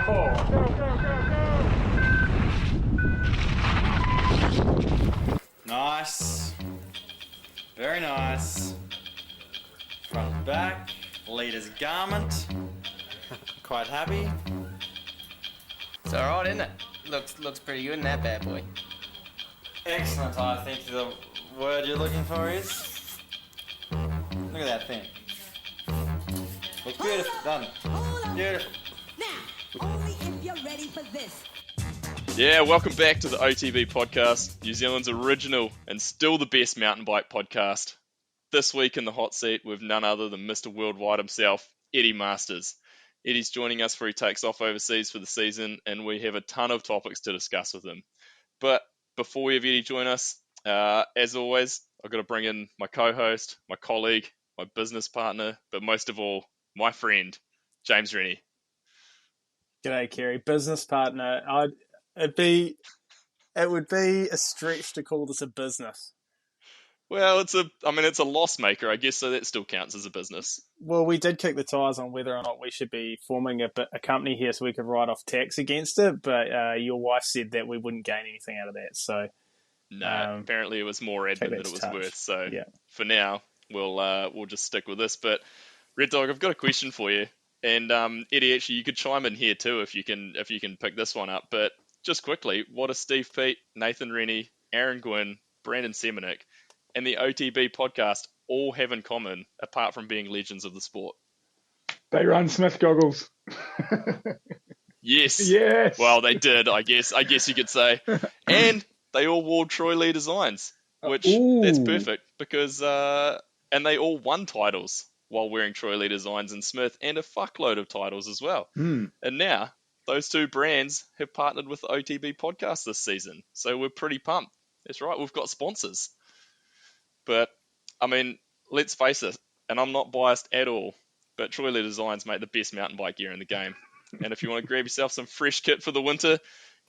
4. Go, go, go, go! Nice. Very nice. Front to back. Leader's garment. Quite happy. It's alright, isn't it? Looks pretty good in that bad boy. Excellent, I think the word you're looking for is... Look at that thing. Looks beautiful, doesn't it? Beautiful. Now, only if you're ready for this. Yeah, welcome back to the OTB podcast, New Zealand's original and still the best mountain bike podcast. This week in the hot seat with none other than Mr. Worldwide himself, Eddie Masters. Eddie's joining us before he takes off overseas for the season, and we have a ton of topics to discuss with him. But before we have Eddie join us, as always, I've got to bring in my co-host, my colleague, my business partner, but most of all, my friend, James Rennie. G'day, Kerry. Business partner. It would be a stretch to call this a business. Well, it's a loss maker, I guess, so that still counts as a business. Well, we did kick the tires on whether or not we should be forming a company here so we could write off tax against it, but your wife said that we wouldn't gain anything out of that. So no, apparently it was more admin than it was worth. So yeah. For now, we'll just stick with this. But Red Dog, I've got a question for you, and Eddie, actually, you could chime in here too if you can pick this one up. But just quickly, what do Steve Peat, Nathan Rennie, Aaron Gwynn, Brandon Semenik, and the OTB podcast all have in common, apart from being legends of the sport? They run Smith goggles. Yes. Yes. Well, they did, I guess you could say. And they all wore Troy Lee designs, which that's perfect because, and they all won titles while wearing Troy Lee designs in Smith and a fuckload of titles as well. And now those two brands have partnered with the OTB podcast this season. So we're pretty pumped. That's right. We've got sponsors. But, I mean, let's face it, and I'm not biased at all, but Troy Lee Designs make the best mountain bike gear in the game. And if you want to grab yourself some fresh kit for the winter,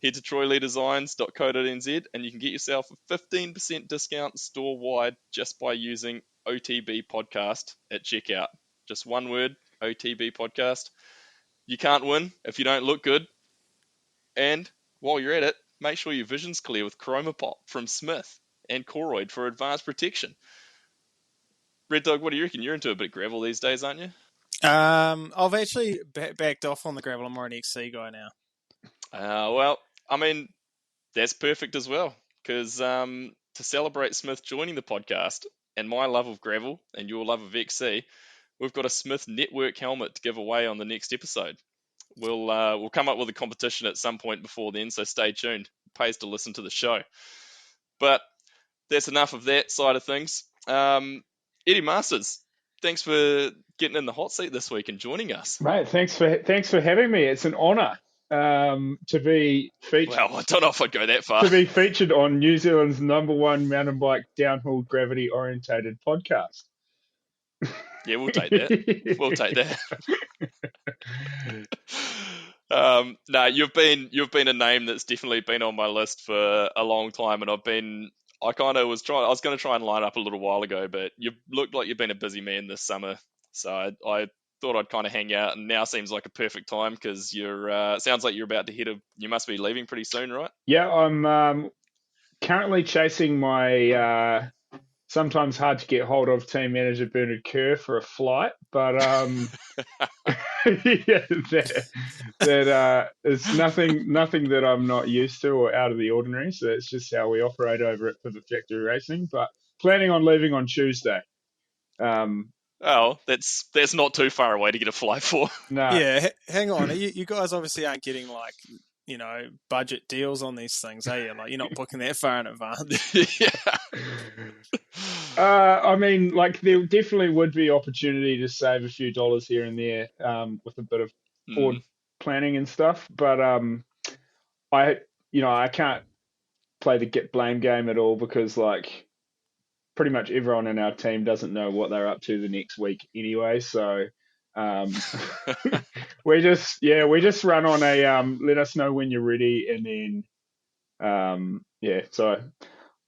head to troyleedesigns.co.nz and you can get yourself a 15% discount store-wide just by using OTB Podcast at checkout. Just one word, OTB Podcast. You can't win if you don't look good. And while you're at it, make sure your vision's clear with Chromapop from Smith and Koroyd for advanced protection. Red Dog, what do you reckon? You're into a bit of gravel these days, aren't you? I've actually backed off on the gravel. I'm more an XC guy now. Well, I mean, that's perfect as well, because to celebrate Smith joining the podcast and my love of gravel and your love of XC, we've got a Smith Network helmet to give away on the next episode. We'll come up with a competition at some point before then, so stay tuned. It pays to listen to the show. But that's enough of that side of things. Eddie Masters, thanks for getting in the hot seat this week and joining us. Mate, thanks for having me. It's an honour to be featured. Well, I don't know if I'd go that far. To be featured on New Zealand's #1 mountain bike downhill gravity orientated podcast. Yeah, we'll take that. We'll take that. No, you've been a name that's definitely been on my list for a long time, and I was going to try and line up a little while ago, but you looked like you've been a busy man this summer, so I thought I'd kind of hang out, and now seems like a perfect time because sounds like you're about to you must be leaving pretty soon, right? Yeah, I'm currently chasing my sometimes hard to get hold of team manager Bernard Kerr for a flight, but yeah, that is nothing that I'm not used to or out of the ordinary. So it's just how we operate over at Pivot Factory Racing. But planning on leaving on Tuesday. Oh, that's not too far away to get a flight for. No. Yeah, hang on. You guys obviously aren't getting budget deals on these things, are you? Like, you're not booking that far in advance. Yeah. I mean, like, there definitely would be opportunity to save a few dollars here and there with a bit of forward planning and stuff. But I can't play the get blame game at all because, like, pretty much everyone in our team doesn't know what they're up to the next week anyway. So we just run on a let us know when you're ready, and then so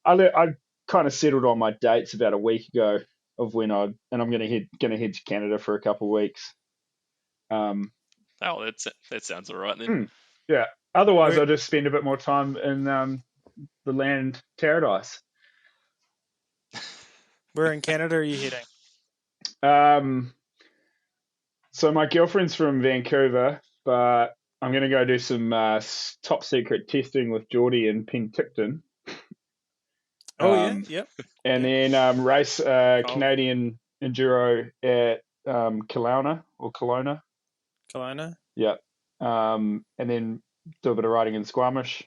I kind of settled on my dates about a week ago of when I'm gonna head to Canada for a couple of weeks. Oh, that sounds all right then. Hmm. Yeah. Otherwise, Where, I'll just spend a bit more time in the land paradise. where in Canada are you heading? Um, so my girlfriend's from Vancouver, but I'm going to go do some top secret testing with Geordie in Penticton, Oh yeah, um, yep, and yep. then race Cold. Canadian enduro at Kelowna or Kelowna. Kelowna. Yeah. And then do a bit of riding in Squamish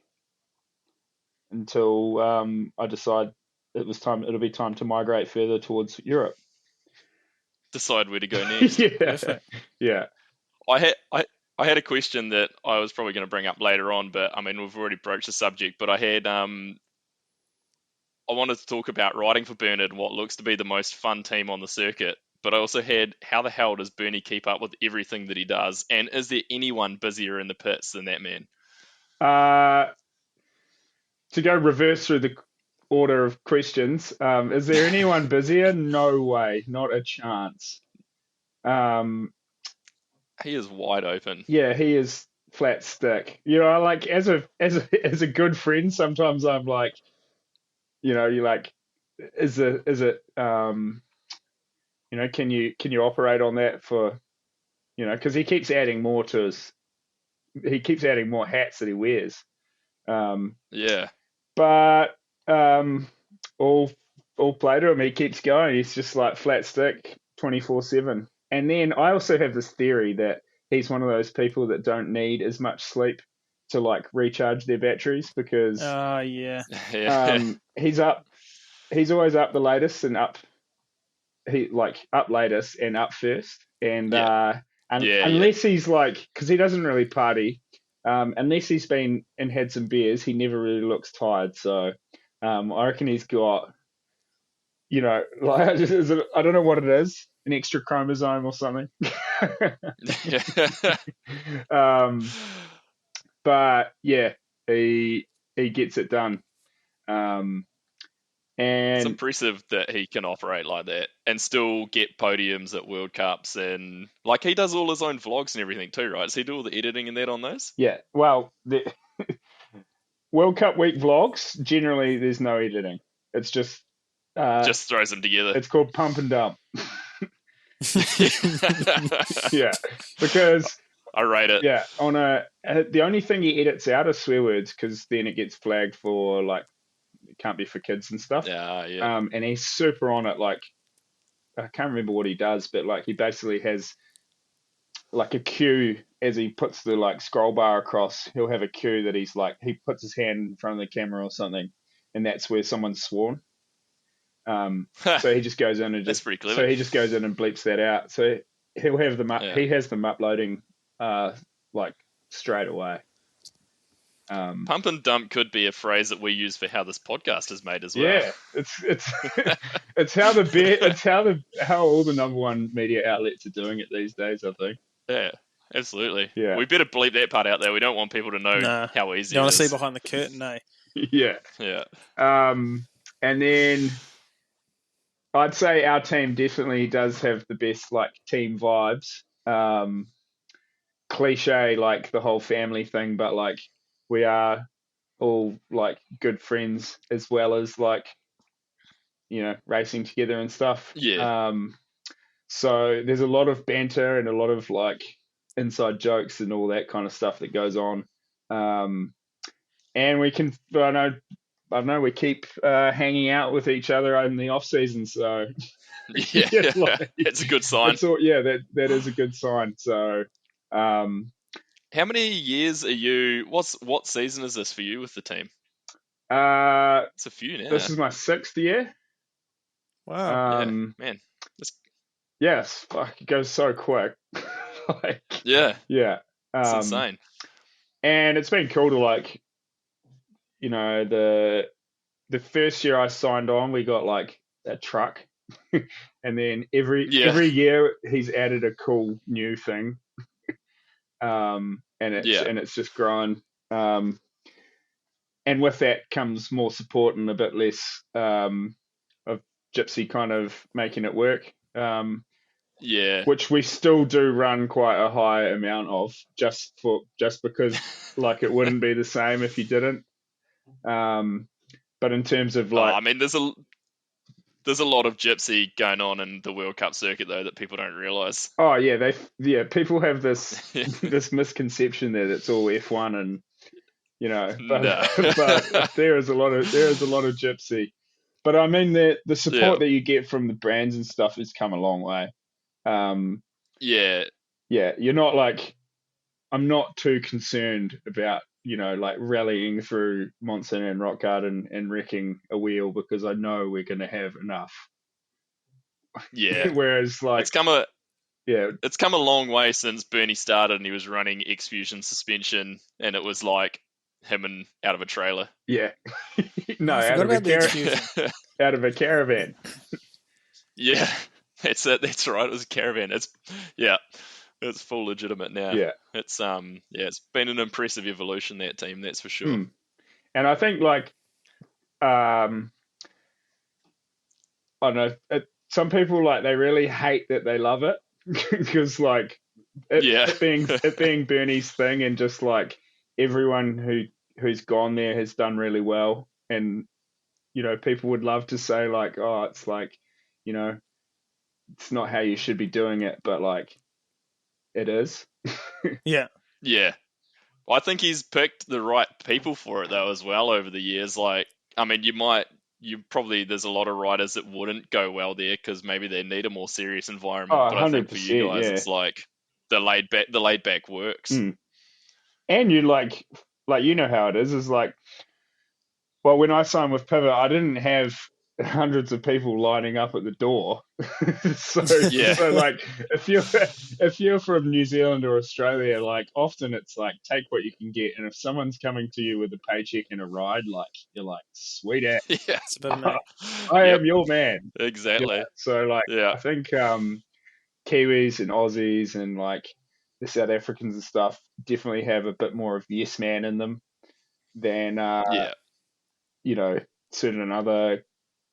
until I decide it'll be time to migrate further towards Europe. Decide where to go next. Yeah. Perfect. Yeah. I had a question that I was probably going to bring up later on, but I mean we've already broached the subject. But I wanted to talk about riding for Bernard and what looks to be the most fun team on the circuit. But I also had how the hell does Bernie keep up with everything that he does? And is there anyone busier in the pits than that man? Uh, to go reverse through the order of questions, is there anyone busier? No way, not a chance. Um, He is wide open. yeah, he is flat stick. Like as a good friend, sometimes I'm like, you're like, is it can you operate on that for because he keeps adding more hats that he wears. Um, Yeah. but all all play to him. He keeps going. He's just like flat stick 24/7. And then I also have this theory that he's one of those people that don't need as much sleep to like recharge their batteries because Yeah. Yeah. he's up. He's always up the latest and up. He like up latest and up first. And Yeah. Yeah. unless he's like, because he doesn't really party, unless he's been and had some beers, he never really looks tired. So I reckon he's got, like I don't know what it is, an extra chromosome or something. Yeah. um, but yeah, he gets it done. Um, It's and impressive that he can operate like that and still get podiums at World Cups, and like he does all his own vlogs and everything too, right? Does he do all the editing and that on those? yeah, well, the World Cup week vlogs generally there's no editing. It's just Just throws them together. it's called pump and dump. Yeah, because I rate it. yeah, the only thing he edits out is swear words because then it gets flagged for like it can't be for kids and stuff. Yeah. And he's super on it. Like I can't remember what he does, but like he basically has like a cue as he puts the like scroll bar across. He'll have a cue that he's like he puts his hand in front of the camera or something, and that's where someone's sworn. So he just goes in and That's just pretty clever. so he just goes in and bleeps that out. So he'll have them up. Yeah. He has them uploading like straight away. Pump and dump could be a phrase that we use for how this podcast is made as well. Yeah, it's it's how all the number one media outlets are doing it these days. I think. Yeah, absolutely. Yeah. We better bleep that part out there. We don't want people to know Nah. how easy You it want to is. see behind the curtain, eh? Yeah. Yeah. And then I'd say our team definitely does have the best like team vibes. Cliche like the whole family thing, but like we are all like good friends as well as like racing together and stuff. Yeah. So there's a lot of banter and a lot of like inside jokes and all that kind of stuff that goes on. And we can I don't know we keep hanging out with each other in the off season, so Yeah. like, It's a good sign. that is a good sign. So How many years are you? What season is this for you with the team? It's a few now. this is my 6th year. Wow. Yeah, man. Yes, fuck, it goes so quick. Like, Yeah, yeah. it's insane. And it's been cool to like, the first year I signed on, we got like a truck, and then every year he's added a cool new thing, and it's just grown. And with that comes more support and a bit less of Gypsy kind of making it work. Yeah. which we still do run quite a high amount of, just because like it wouldn't be the same if you didn't. But in terms of like, I mean, there's a lot of gypsy going on in the World Cup circuit though that people don't realise. oh yeah, people have this this misconception that it's all F1 and No. but there is a lot of gypsy. But I mean the Yeah. support that you get from the brands and stuff has come a long way. Yeah. Yeah, you're not like, I'm not too concerned about like rallying through Monson and Rock Garden and wrecking a wheel because I know we're going to have enough. Yeah. Whereas like, It's come a yeah, it's come a long way since Bernie started and he was running X Fusion suspension and it was like him and out of a trailer. yeah, no, I out forgot of a about the exfusion. out of a caravan. Yeah. That's it. That's right. It was a caravan. It's full legitimate now. Yeah, It's it's been an impressive evolution, that team, that's for sure. And I think like, I don't know, some people like they really hate that they love it because like it being Bernie's thing and just like everyone who's gone there has done really well, and people would love to say like, oh, it's like, it's not how you should be doing it, but like it is. Yeah. Yeah. I think he's picked the right people for it though as well over the years. Like, I mean, there's a lot of riders that wouldn't go well there because maybe they need a more serious environment. Oh, But I think for you 100%, guys, yeah. it's like the laid back works. And you like how it is like, well, when I signed with Pivot, I didn't have hundreds of people lining up at the door. so like if you're from New Zealand or Australia, like often it's like take what you can get, and if someone's coming to you with a paycheck and a ride, like you're like, sweet ass, Yeah. It's a bit of a I am your man. Exactly. So like Yeah. I think Kiwis and Aussies and like the South Africans and stuff definitely have a bit more of yes man in them than Yeah. certain other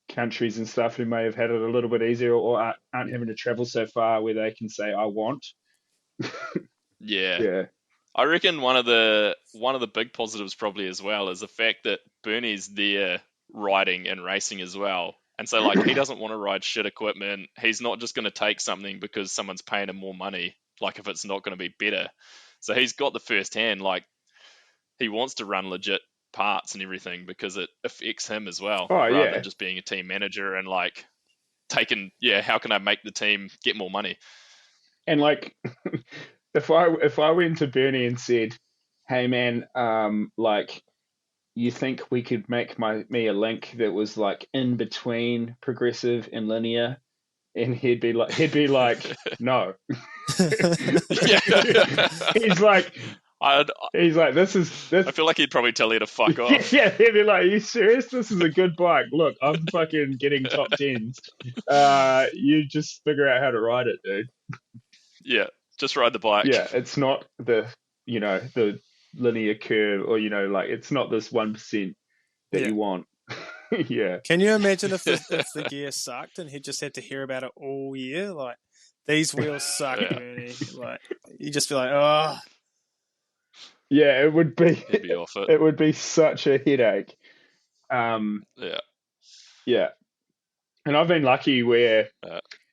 countries and stuff who may have had it a little bit easier or aren't having to travel so far where they can say I want. Yeah. Yeah. I reckon one of the big positives probably as well is the fact that Bernie's there riding and racing as well. And so like he doesn't want to ride shit equipment. He's not just going to take something because someone's paying him more money, like if it's not going to be better. So he's got the first hand, like he wants to run legit parts and everything because it affects him as well, Oh, rather yeah. than just being a team manager and like how can I make the team get more money? And like if I went to Bernie and said, hey man, like you think we could make me a link that was like in between progressive and linear, and he'd be like no. he's like this I feel like he'd probably tell you to fuck off. yeah, he'd be like, are you serious? This is a good bike. Look, I'm fucking getting top tens. You just figure out how to ride it, dude. Yeah, just ride the bike. Yeah, it's not the linear curve, or like it's not this 1% that you want. Yeah. Can you imagine if the gear sucked and he just had to hear about it all year? Like, these wheels suck, Bernie. Like, you just be like, oh. Yeah, it would be. He'd be off it. It would be such a headache. Yeah. And I've been lucky where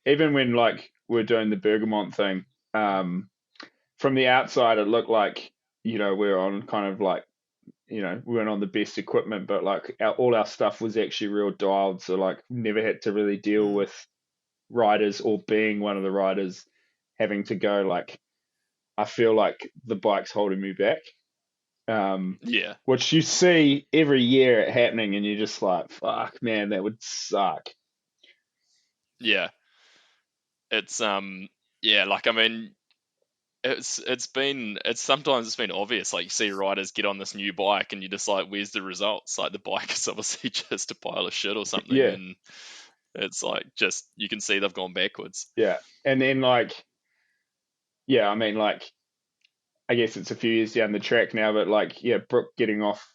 even when like we're doing the Bergamont thing, from the outside it looked like we're on kind of like we weren't on the best equipment, but like all our stuff was actually real dialed, so like never had to really deal with riders or being one of the riders having to go like, I feel like the bike's holding me back. Which you see every year it happening, and you're just like, fuck, man, that would suck. Yeah. It's like I mean, it's sometimes it's been obvious. Like you see riders get on this new bike, and you're just like, where's the results? Like the bike is obviously just a pile of shit or something. Yeah. And it's like just you can see they've gone backwards. Yeah, and then like, I mean like, I guess it's a few years down the track now, but like, Brooke getting off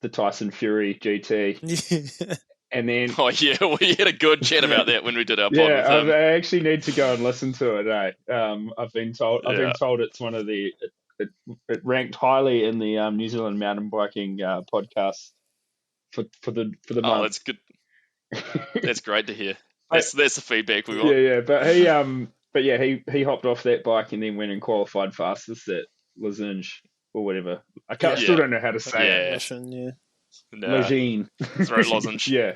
the Tyson Fury GT, And then Oh yeah, we had a good chat about that when we did our pod yeah, with him. I actually need to go and listen to it. I've been told Yeah. it's one of the it ranked highly in the New Zealand mountain biking podcast for the Oh, month. that's good. That's great to hear. But- That's the feedback we want. yeah, but he hopped off that bike and then went and qualified fastest at Lozinge or whatever. Yeah. Still don't know how to say it. Yeah. Mission, yeah. Nah, Logine. throat lozenge. Yeah.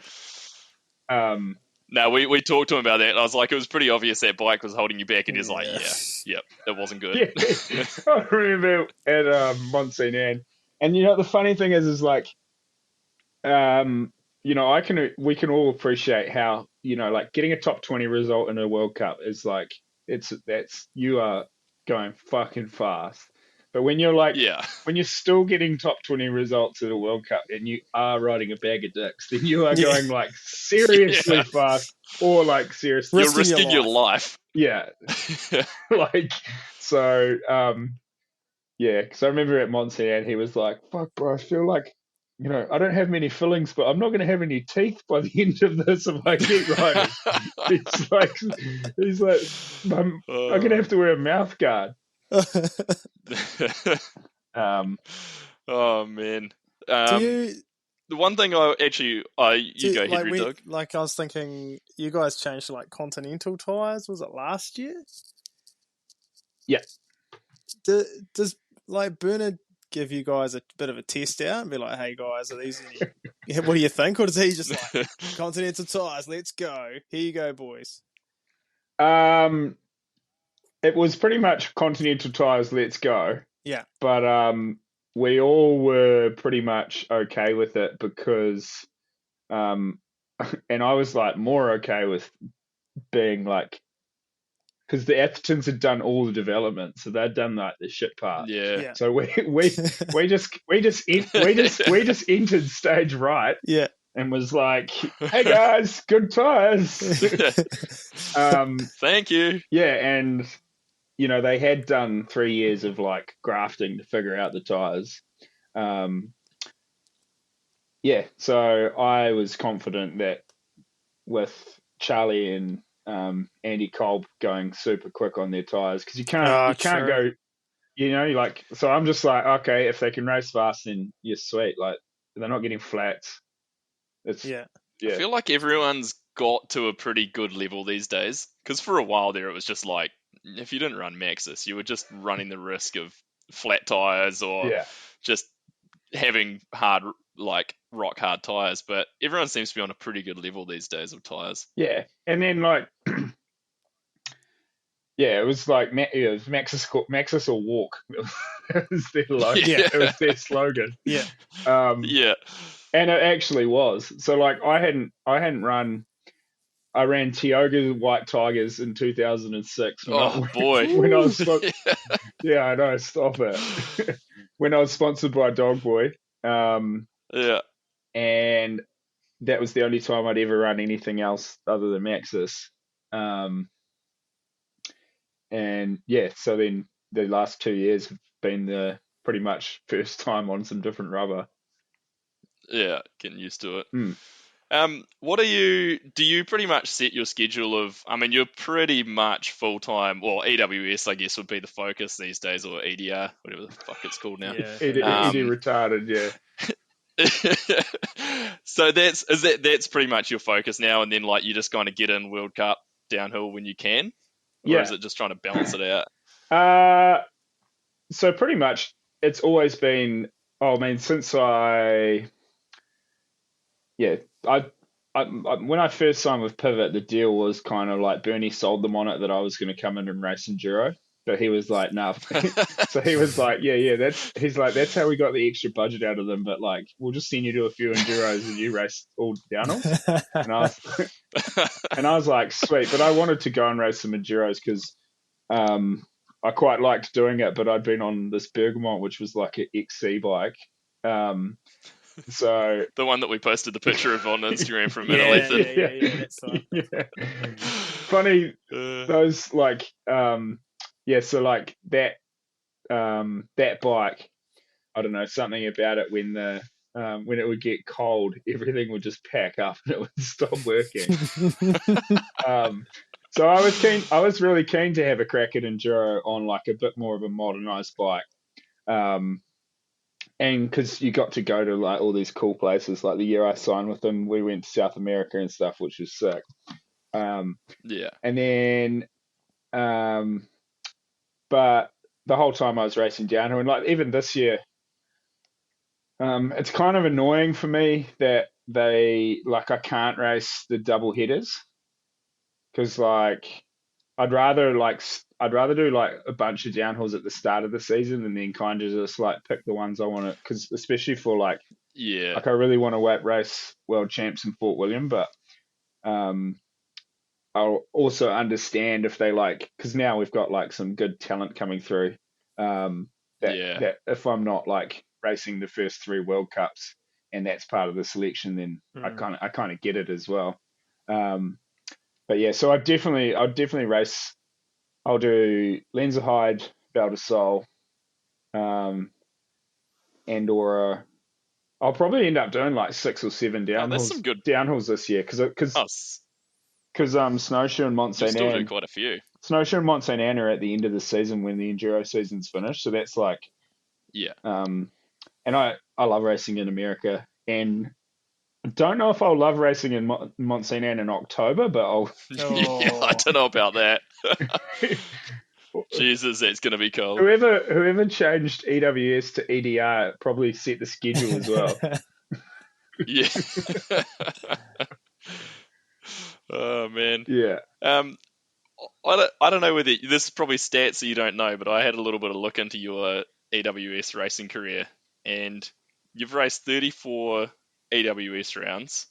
No, we talked to him about that. And I was like, it was pretty obvious that bike was holding you back, and he's like, Yeah. yep, it wasn't good. Yeah. I remember at Mont Saint Anne, and the funny thing is like, we can all appreciate how like getting a top 20 result in a World Cup is like you are going fucking fast. But when you're like, when you're still getting top 20 results at a World Cup and you are riding a bag of dicks, then you are going like seriously fast or like seriously. You're risking your life. Yeah. Like, so, yeah, because I remember at Mont Saint Anne, he was like, fuck, bro, I feel like, I don't have many fillings, but I'm not going to have any teeth by the end of this if I keep riding. he's like, I'm going to have to wear a mouth guard. Oh man. Do you The one thing you go ahead, like, Doug. like I was thinking, you guys changed to like Continental tires. Was it last year? Yeah. Does like Bernard give you guys a bit of a test out and be like, "Hey guys, are these any? What do you think?" Or does he just like Continental tires? Let's go. Here you go, boys. It was pretty much Continental tires. Let's go. Yeah. But we all were pretty much okay with it because, and I was like more okay with being like, because the Athertons had done all the development, so they'd done like the shit part. Yeah. So we just entered stage right. Yeah. And was like, hey guys, good tires. Thank you. Yeah, and they had done 3 years of like grafting to figure out the tires. Yeah, so I was confident that with Charlie and Andy Kolb going super quick on their tires, because you can't go, like, so I'm just like, okay, if they can race fast, then you're sweet. Like, they're not getting flats. Yeah. I feel like everyone's got to a pretty good level these days, because for a while there it was just like, if you didn't run Maxxis, you were just running the risk of flat tires or just having rock hard tires. But everyone seems to be on a pretty good level these days of tires. Yeah, and then like, yeah, it was like it was Maxxis or walk. It was their it was their slogan. Yeah. Yeah. And it actually was. So like, I hadn't run. I ran Tioga White Tigers in 2006. Boy. When I was yeah, I know. Stop it. When I was sponsored by Dog Boy. Yeah. And that was the only time I'd ever run anything else other than Maxxis. And yeah, so then the last 2 years have been the pretty much first time on some different rubber. Yeah, getting used to it. Mm. Do you pretty much set your schedule of, I mean, you're pretty much full-time, well, EWS, I guess, would be the focus these days, or EDR, whatever the fuck it's called now. Yeah. ED retarded, yeah. So that's pretty much your focus now, and then like you just kind of get in World Cup downhill when you can? Or is it just trying to balance it out? So pretty much it's always been, since when I first signed with Pivot, the deal was kind of like Bernie sold them on it that I was going to come in and race enduro, but he was like, "Nah." So he was like, "Yeah, that's how we got the extra budget out of them, but like we'll just send you to a few enduros and you race all downhills." And I was like, "Sweet," but I wanted to go and race some enduros because I quite liked doing it, but I'd been on this Bergamot, which was like an XC bike. So the one that we posted the picture of on Instagram from Italy. Yeah, that's fine. Funny, those like, so like that bike, I don't know, something about it when when it would get cold, everything would just pack up and it would stop working. So I was keen. I was really keen to have a crack at enduro on like a bit more of a modernized bike. And because you got to go to like all these cool places, like the year I signed with them, we went to South America and stuff, which was sick. Yeah. And then, but the whole time I was racing downhill, and like even this year, it's kind of annoying for me that I can't race the double headers because like I'd rather do like a bunch of downhills at the start of the season and then kind of just like pick the ones I want to, because especially for like Yeah. I really want to race world champs in Fort William, but I'll also understand if they like, because now we've got like some good talent coming through, that if I'm not like racing the first 3 World Cups and that's part of the selection, then I kind of get it as well. But yeah, so I'd definitely race. I'll do Lenzerheide, Val de Sol, Andorra. I'll probably end up doing like 6 or 7 Oh, that's some good. downhills this year because Snowshoe and Mont You'll Saint still do Anne. quite a few. Snowshoe and Mont Saint Anne are at the end of the season when the enduro season's finished. So that's like, Yeah. and I love racing in America, and I don't know if I'll love racing in Mont Saint Anne in October, but I'll. Yeah, I don't know about that. Jesus, that's going to be cold. Whoever changed EWS to EDR probably set the schedule as well. Yeah. Oh man. Yeah. I don't know whether this is probably stats that you don't know, but I had a little bit of look into your AWS racing career, and you've raced 34 AWS rounds.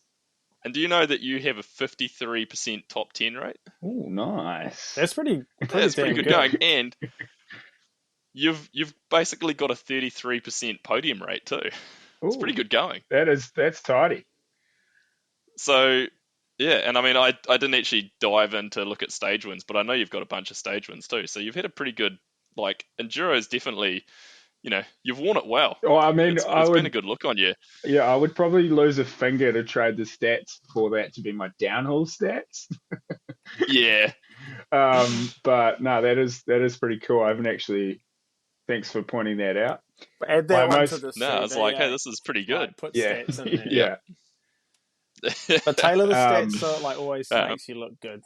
And do you know that you have a 53% top 10 rate? Oh, nice. That's pretty good going. And you've basically got a 33% podium rate too. It's pretty good going. That's tidy. So yeah, and I mean I didn't actually dive in to look at stage wins, but I know you've got a bunch of stage wins too. So you've had a pretty good, like, enduro is definitely, you've worn it well. Oh, I mean, it's been a good look on you. Yeah, I would probably lose a finger to trade the stats for that to be my downhill stats. Yeah. But no, that is pretty cool. I haven't actually. Thanks for pointing that out. But add that one to the No, I was like, hey, this is pretty good. Like, put stats in there. Yeah. But tailor the stats so it like always makes you look good.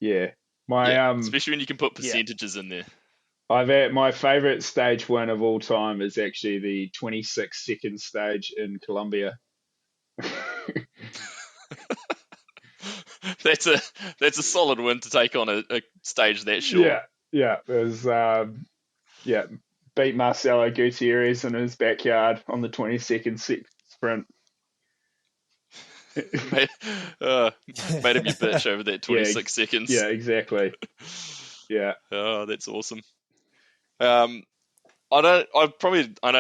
Yeah. Especially when you can put percentages in there. My favourite stage win of all time is actually the 26-second stage in Colombia. That's a solid win to take on a stage that short. Yeah. It was beat Marcelo Gutierrez in his backyard on the 22nd sprint. made him your bitch over that 26 seconds. Yeah, exactly. Yeah. Oh, that's awesome. I know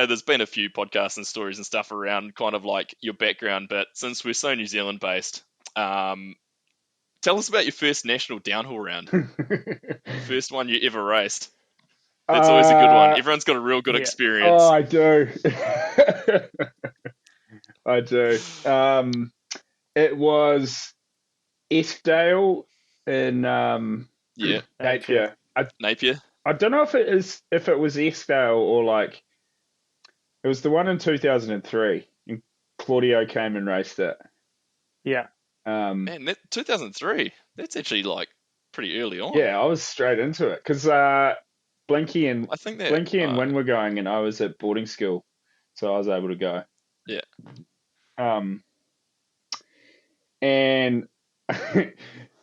there's been a few podcasts and stories and stuff around kind of like your background, but since we're so New Zealand based, tell us about your first national downhill round. First one you ever raced. That's always a good one. Everyone's got a real good experience. Oh, I do. I do. It was Eskdale in Napier. Napier. I don't know if it was Eskdale or like it was the one in 2003, and Claudio came and raced it. Yeah. Man, 2003. That's actually like pretty early on. Yeah, I was straight into it because Blinky and Win were going, and I was at boarding school, so I was able to go. Yeah. And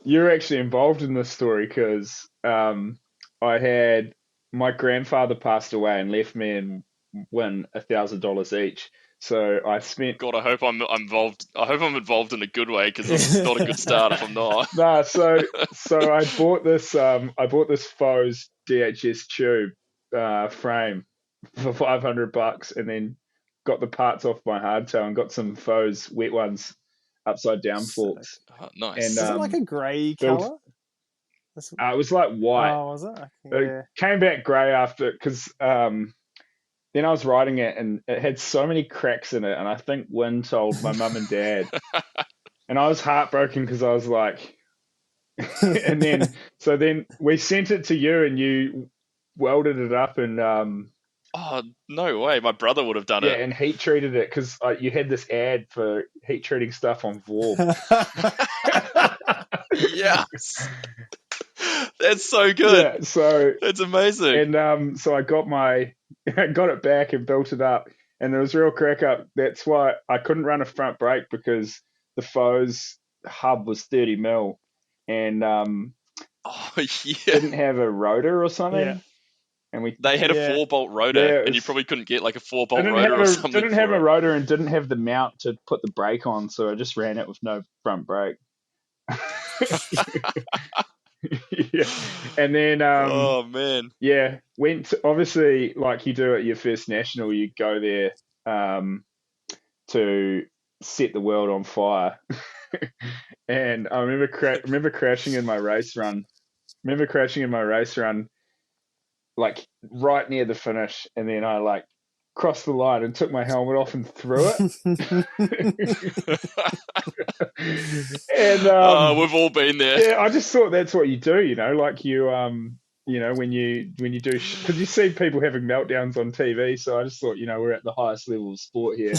you're actually involved in this story because I had my grandfather passed away and left me and Win $1,000 each. So I spent. God, I hope I'm involved. I hope I'm involved in a good way because this is not a good start if I'm not. Nah, so I bought this. I bought this Foes DHS tube frame for $500, and then got the parts off my hardtail and got some Foes wet ones upside down forks. Oh, nice. And, is it like a grey colour? It was like white. Oh, was it? It came back grey after because then I was riding it, and it had so many cracks in it, and I think Wynn told my mum and dad, and I was heartbroken because I was like, and then we sent it to you, and you welded it up, and Oh, no way. My brother would have done yeah, it. and heat treated it because you had this ad for heat treating stuff on Vorb. Yes. That's so good. Yeah, so That's amazing. and so I got I got it back and built it up, and it was real crack up. That's why I couldn't run a front brake because the Foes hub was 30 mil, and Oh, yeah. didn't have a rotor or something. Yeah. And They had a Yeah. 4-bolt rotor, Yeah, and you probably couldn't get like a 4-bolt didn't rotor have or a, something. didn't have for a it. rotor and didn't have the mount to put the brake on, so I just ran it with no front brake. Yeah. And then Oh, man. yeah, went to, obviously like you do at your first national, you go there to set the world on fire. And I remember crashing in my race run. Like right near the finish, and then I like crossed the line and took my helmet off and threw it. And We've all been there. yeah, I just thought that's what you do, like you know, when you do, because you see people having meltdowns on TV. So I just thought, we're at the highest level of sport here.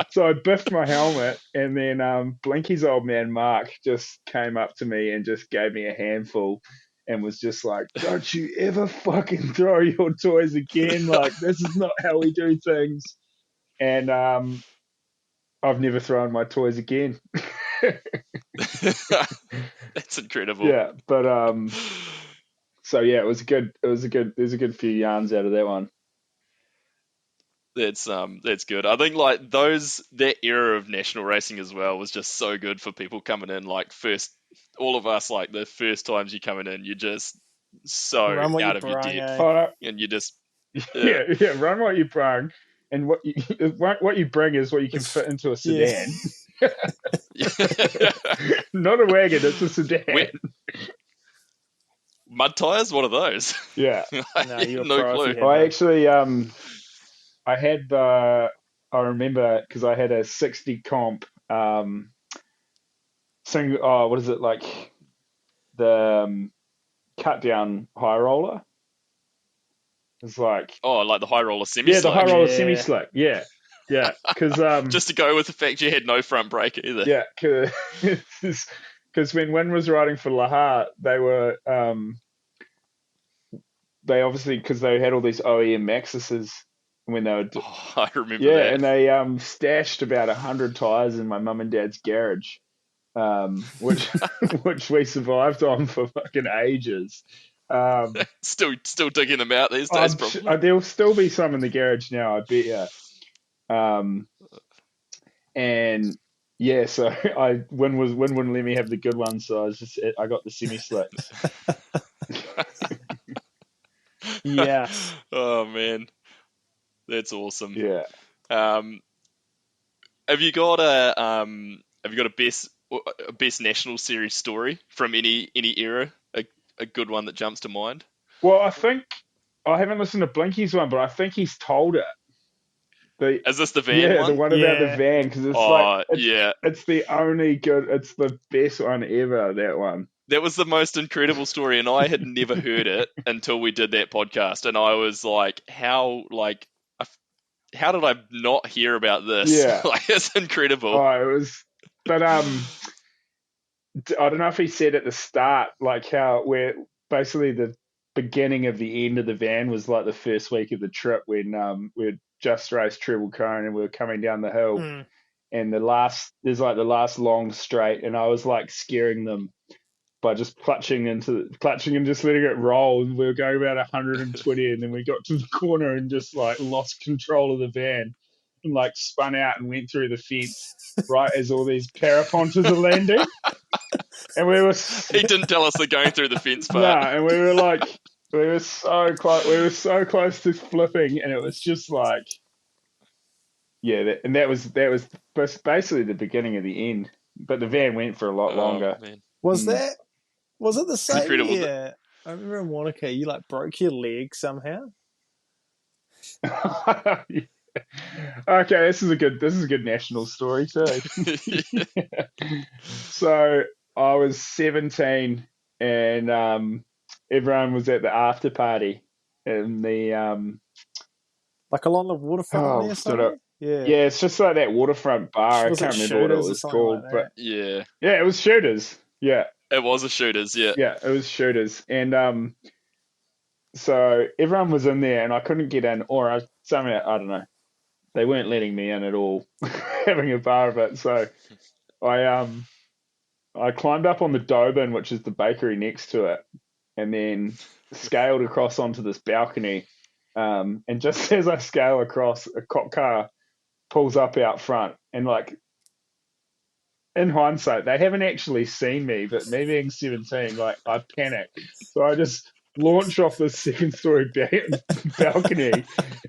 So I biffed my helmet, and then Blinky's old man Mark just came up to me and just gave me a handful, and was just like, "Don't you ever fucking throw your toys again? Like, this is not how we do things." And I've never thrown my toys again. That's incredible. Yeah, but so yeah, it was a good few yarns out of that one. That's good. I think like that era of national racing as well was just so good for people coming in. Like all of us, like the first times you're coming in, you're just so Run what out you of your brung, depth, eh? and you just Yeah, run what you brung, and what you bring is what you can fit into a sedan. Not a wagon, it's a sedan. Mud tires? What are those? Yeah. No, you're a no pro if clue. you had I those. actually I remember because I had a 60 comp what is it, like the cut down high roller? It's like, Oh, like the high roller semi yeah, the high roller Yeah. semi slick. Yeah. Because just to go with the fact you had no front brake either. yeah, because when Wynn was riding for Lahat, they obviously, because they had all these OEM Maxuses when they were Oh, I remember yeah, that. and they stashed about 100 tires in my mum and dad's garage, which which we survived on for fucking ages. Still digging them out these days, probably. There'll still be some in the garage now, I bet you. And yeah, so Wynn wouldn't let me have the good ones, so I got the semi slicks. Yes. Oh man, that's awesome. Yeah. Have you got a best national series story from any era? A good one that jumps to mind? Well, I think I haven't listened to Blinky's one, but I think he's told it. Is this the van one? The one about the Yeah. van, because it's yeah. it's the only good, it's the best one ever. That one. That was the most incredible story, and I had never heard it until we did that podcast, and I was like, how did I not hear about this? Yeah. Like, it's incredible. Oh, it was, but I don't know if he said at the start, like where basically the beginning of the end of the van was like the first week of the trip when we'd just raced Treble Cone and we were coming down the hill, and there's like the last long straight, and I was like scaring them by just clutching and just letting it roll, and we were going about 120, and then we got to the corner and just like lost control of the van and like spun out and went through the fence right as all these paraponters are landing. And he didn't tell us they're going through the fence part. No, and we were so close to flipping, and it was just like, yeah, that was basically the beginning of the end. But the van went for a lot longer. Man. Was it the same Incredible. year I remember in Wanaka, you like broke your leg somehow. Okay, this is a good national story too. So I was 17 and everyone was at the after party in the Like along the waterfront there or sort of something? Yeah. yeah, it's just like that waterfront bar. I Was it can't remember what it Shooters or was something like called, but that? Yeah, yeah, it was Shooters. Yeah, it was a Shooters. Yeah. yeah, it was Shooters, and so everyone was in there, and I couldn't get in, or somehow I don't know, they weren't letting me in at all, having a bar of it. So I climbed up on the Dobin, which is the bakery next to it, and then scaled across onto this balcony. And just as I scale across, a cop car pulls up out front, and like in hindsight, they haven't actually seen me, but me being 17, like I panic, so I just launch off this second story balcony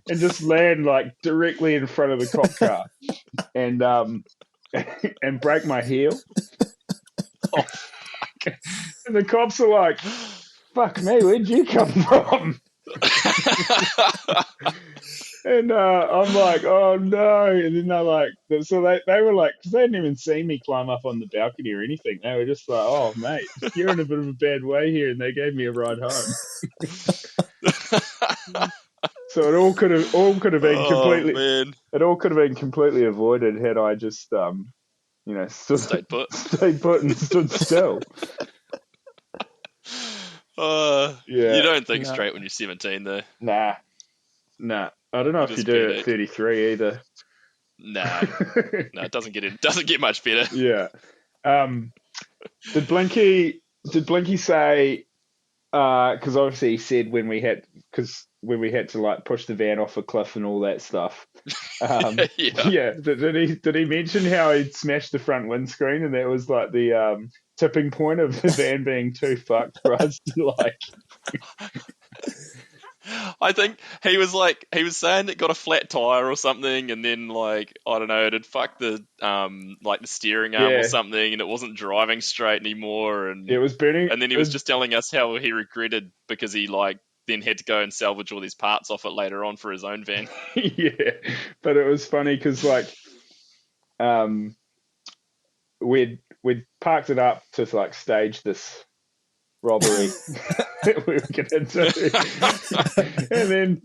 and just land like directly in front of the cop car, and and break my heel. And the cops are like, "Fuck me, where'd you come from?" And I'm like, "Oh no!" And then they're like, so they were like, because they hadn't even seen me climb up on the balcony or anything. They were just like, "Oh mate, you're in a bit of a bad way here," and they gave me a ride home. So it all could have been Oh completely man, it all could have been completely avoided had I just stayed put. stayed put and stood still. You Yeah, don't think No. straight when you're 17, though. nah. I don't know if you just do panic. at 33 either. Nah, no, it doesn't get much better. Yeah. Did Blinky say? Because obviously he said when we had to like push the van off a cliff and all that stuff. Yeah. Yeah. Did he mention how he'd smashed the front windscreen and that was like the tipping point of the van being too fucked for us to like? I think he was saying it got a flat tire or something, and then like I don't know, it had fucked the like the steering arm or Yeah. something, and it wasn't driving straight anymore, It was burning. and then he was just telling us how he regretted because he like then had to go and salvage all these parts off it later on for his own van. Yeah, but it was funny because like we'd parked it up to like stage this robbery that we were going to do,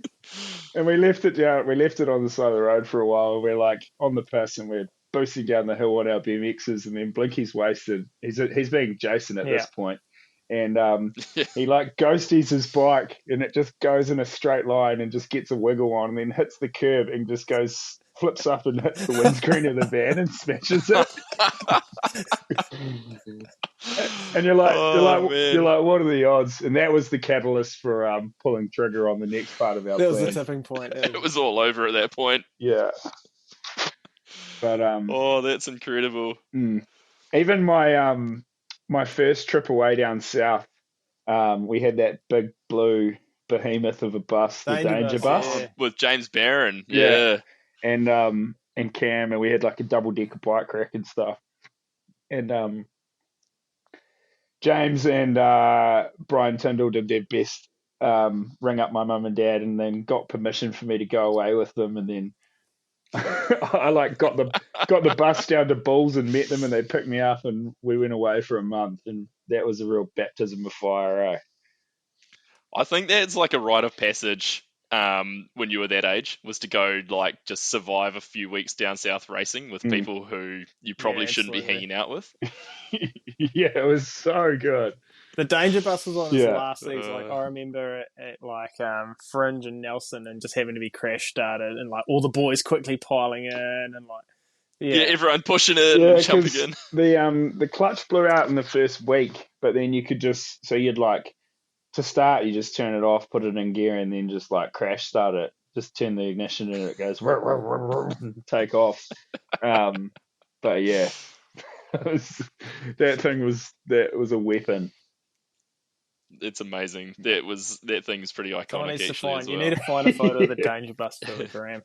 and we left it on the side of the road for a while, and we're like on the piss and we're boosting down the hill on our BMXs, and then Blinky's wasted. He's being Jason at this point, and he like ghosties his bike, and it just goes in a straight line and just gets a wiggle on, and then hits the curb and just flips up and hits the windscreen of the van and smashes it. And you're like, what are the odds? And that was the catalyst for pulling trigger on the next part of our That plan. was the tipping point. It was all over at that point. Yeah. But oh, that's incredible. Even my first trip away down south, we had that big blue behemoth of a bus, the Danger Bus. With James Barron. Yeah. And Cam, and we had like a double decker bike rack and stuff. And James and Brian Tyndall did their best, ring up my mum and dad, and then got permission for me to go away with them. And then I like got the bus down to Bulls and met them, and they picked me up, and we went away for a month, and that was a real baptism of fire. I think that's like a rite of passage. When you were that age, was to go like just survive a few weeks down south racing with people who you probably shouldn't be hanging out with. Yeah, it was so good. The Danger Bus was on its last legs. Like I remember at like Fringe and Nelson, and just having to be crash started, and like all the boys quickly piling in, and like everyone pushing in and jumping in. The clutch blew out in the first week, but then you could you'd like, to start, you just turn it off, put it in gear, and then just like crash start it. Just turn the ignition and it goes and take off. But yeah, that was a weapon. It's amazing. That thing's pretty iconic. You need to find a photo of the Danger Bus for the gram.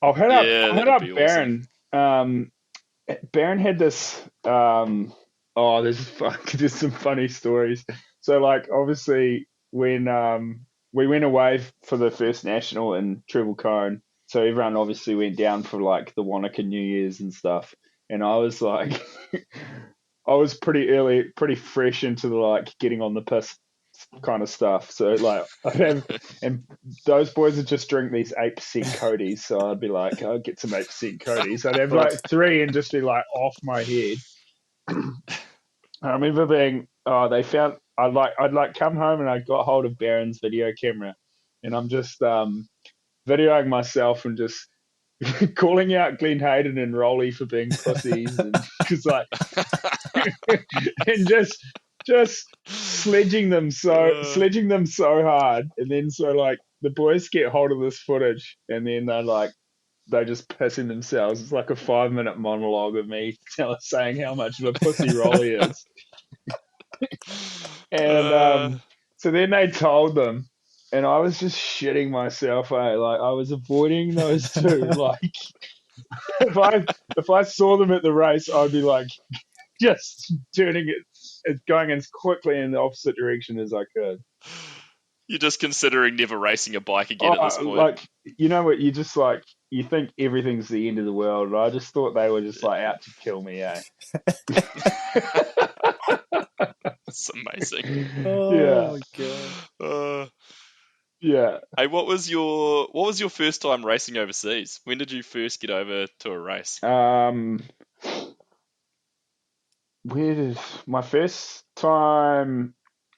I'll hit up Baron. Baron. Baron had this. Oh, there's some funny stories. So like obviously when we went away for the first national in Treble Cone, so everyone obviously went down for like the Wanaka New Year's and stuff. And I was like I was pretty early, pretty fresh into the like getting on the piss kind of stuff. So like I'd have, and those boys would just drink these 8% Cody's. So I'd be like, I'll get some 8% Cody's. I'd have like three and just be like off my head. I remember being, they found, I'd like come home and I got hold of Barron's video camera, and I'm just videoing myself and just calling out Glenn Hayden and Rolly for being pussies, and because like, and just sledging them so hard, and then so like the boys get hold of this footage, and then they just pissing themselves. It's like a 5-minute monologue of me saying how much of a pussy Rolly is. And so then they told them, and I was just shitting myself. Like I was avoiding those two. Like if I saw them at the race, I'd be like just turning it, going as quickly in the opposite direction as I could. You're just considering never racing a bike again at this point. Like, you know what? You just like, you think everything's the end of the world. I just thought they were just like out to kill me, eh? That's amazing. Oh my god. Yeah. Hey, what was your first time racing overseas? When did you first get over to a race? Where did my first time?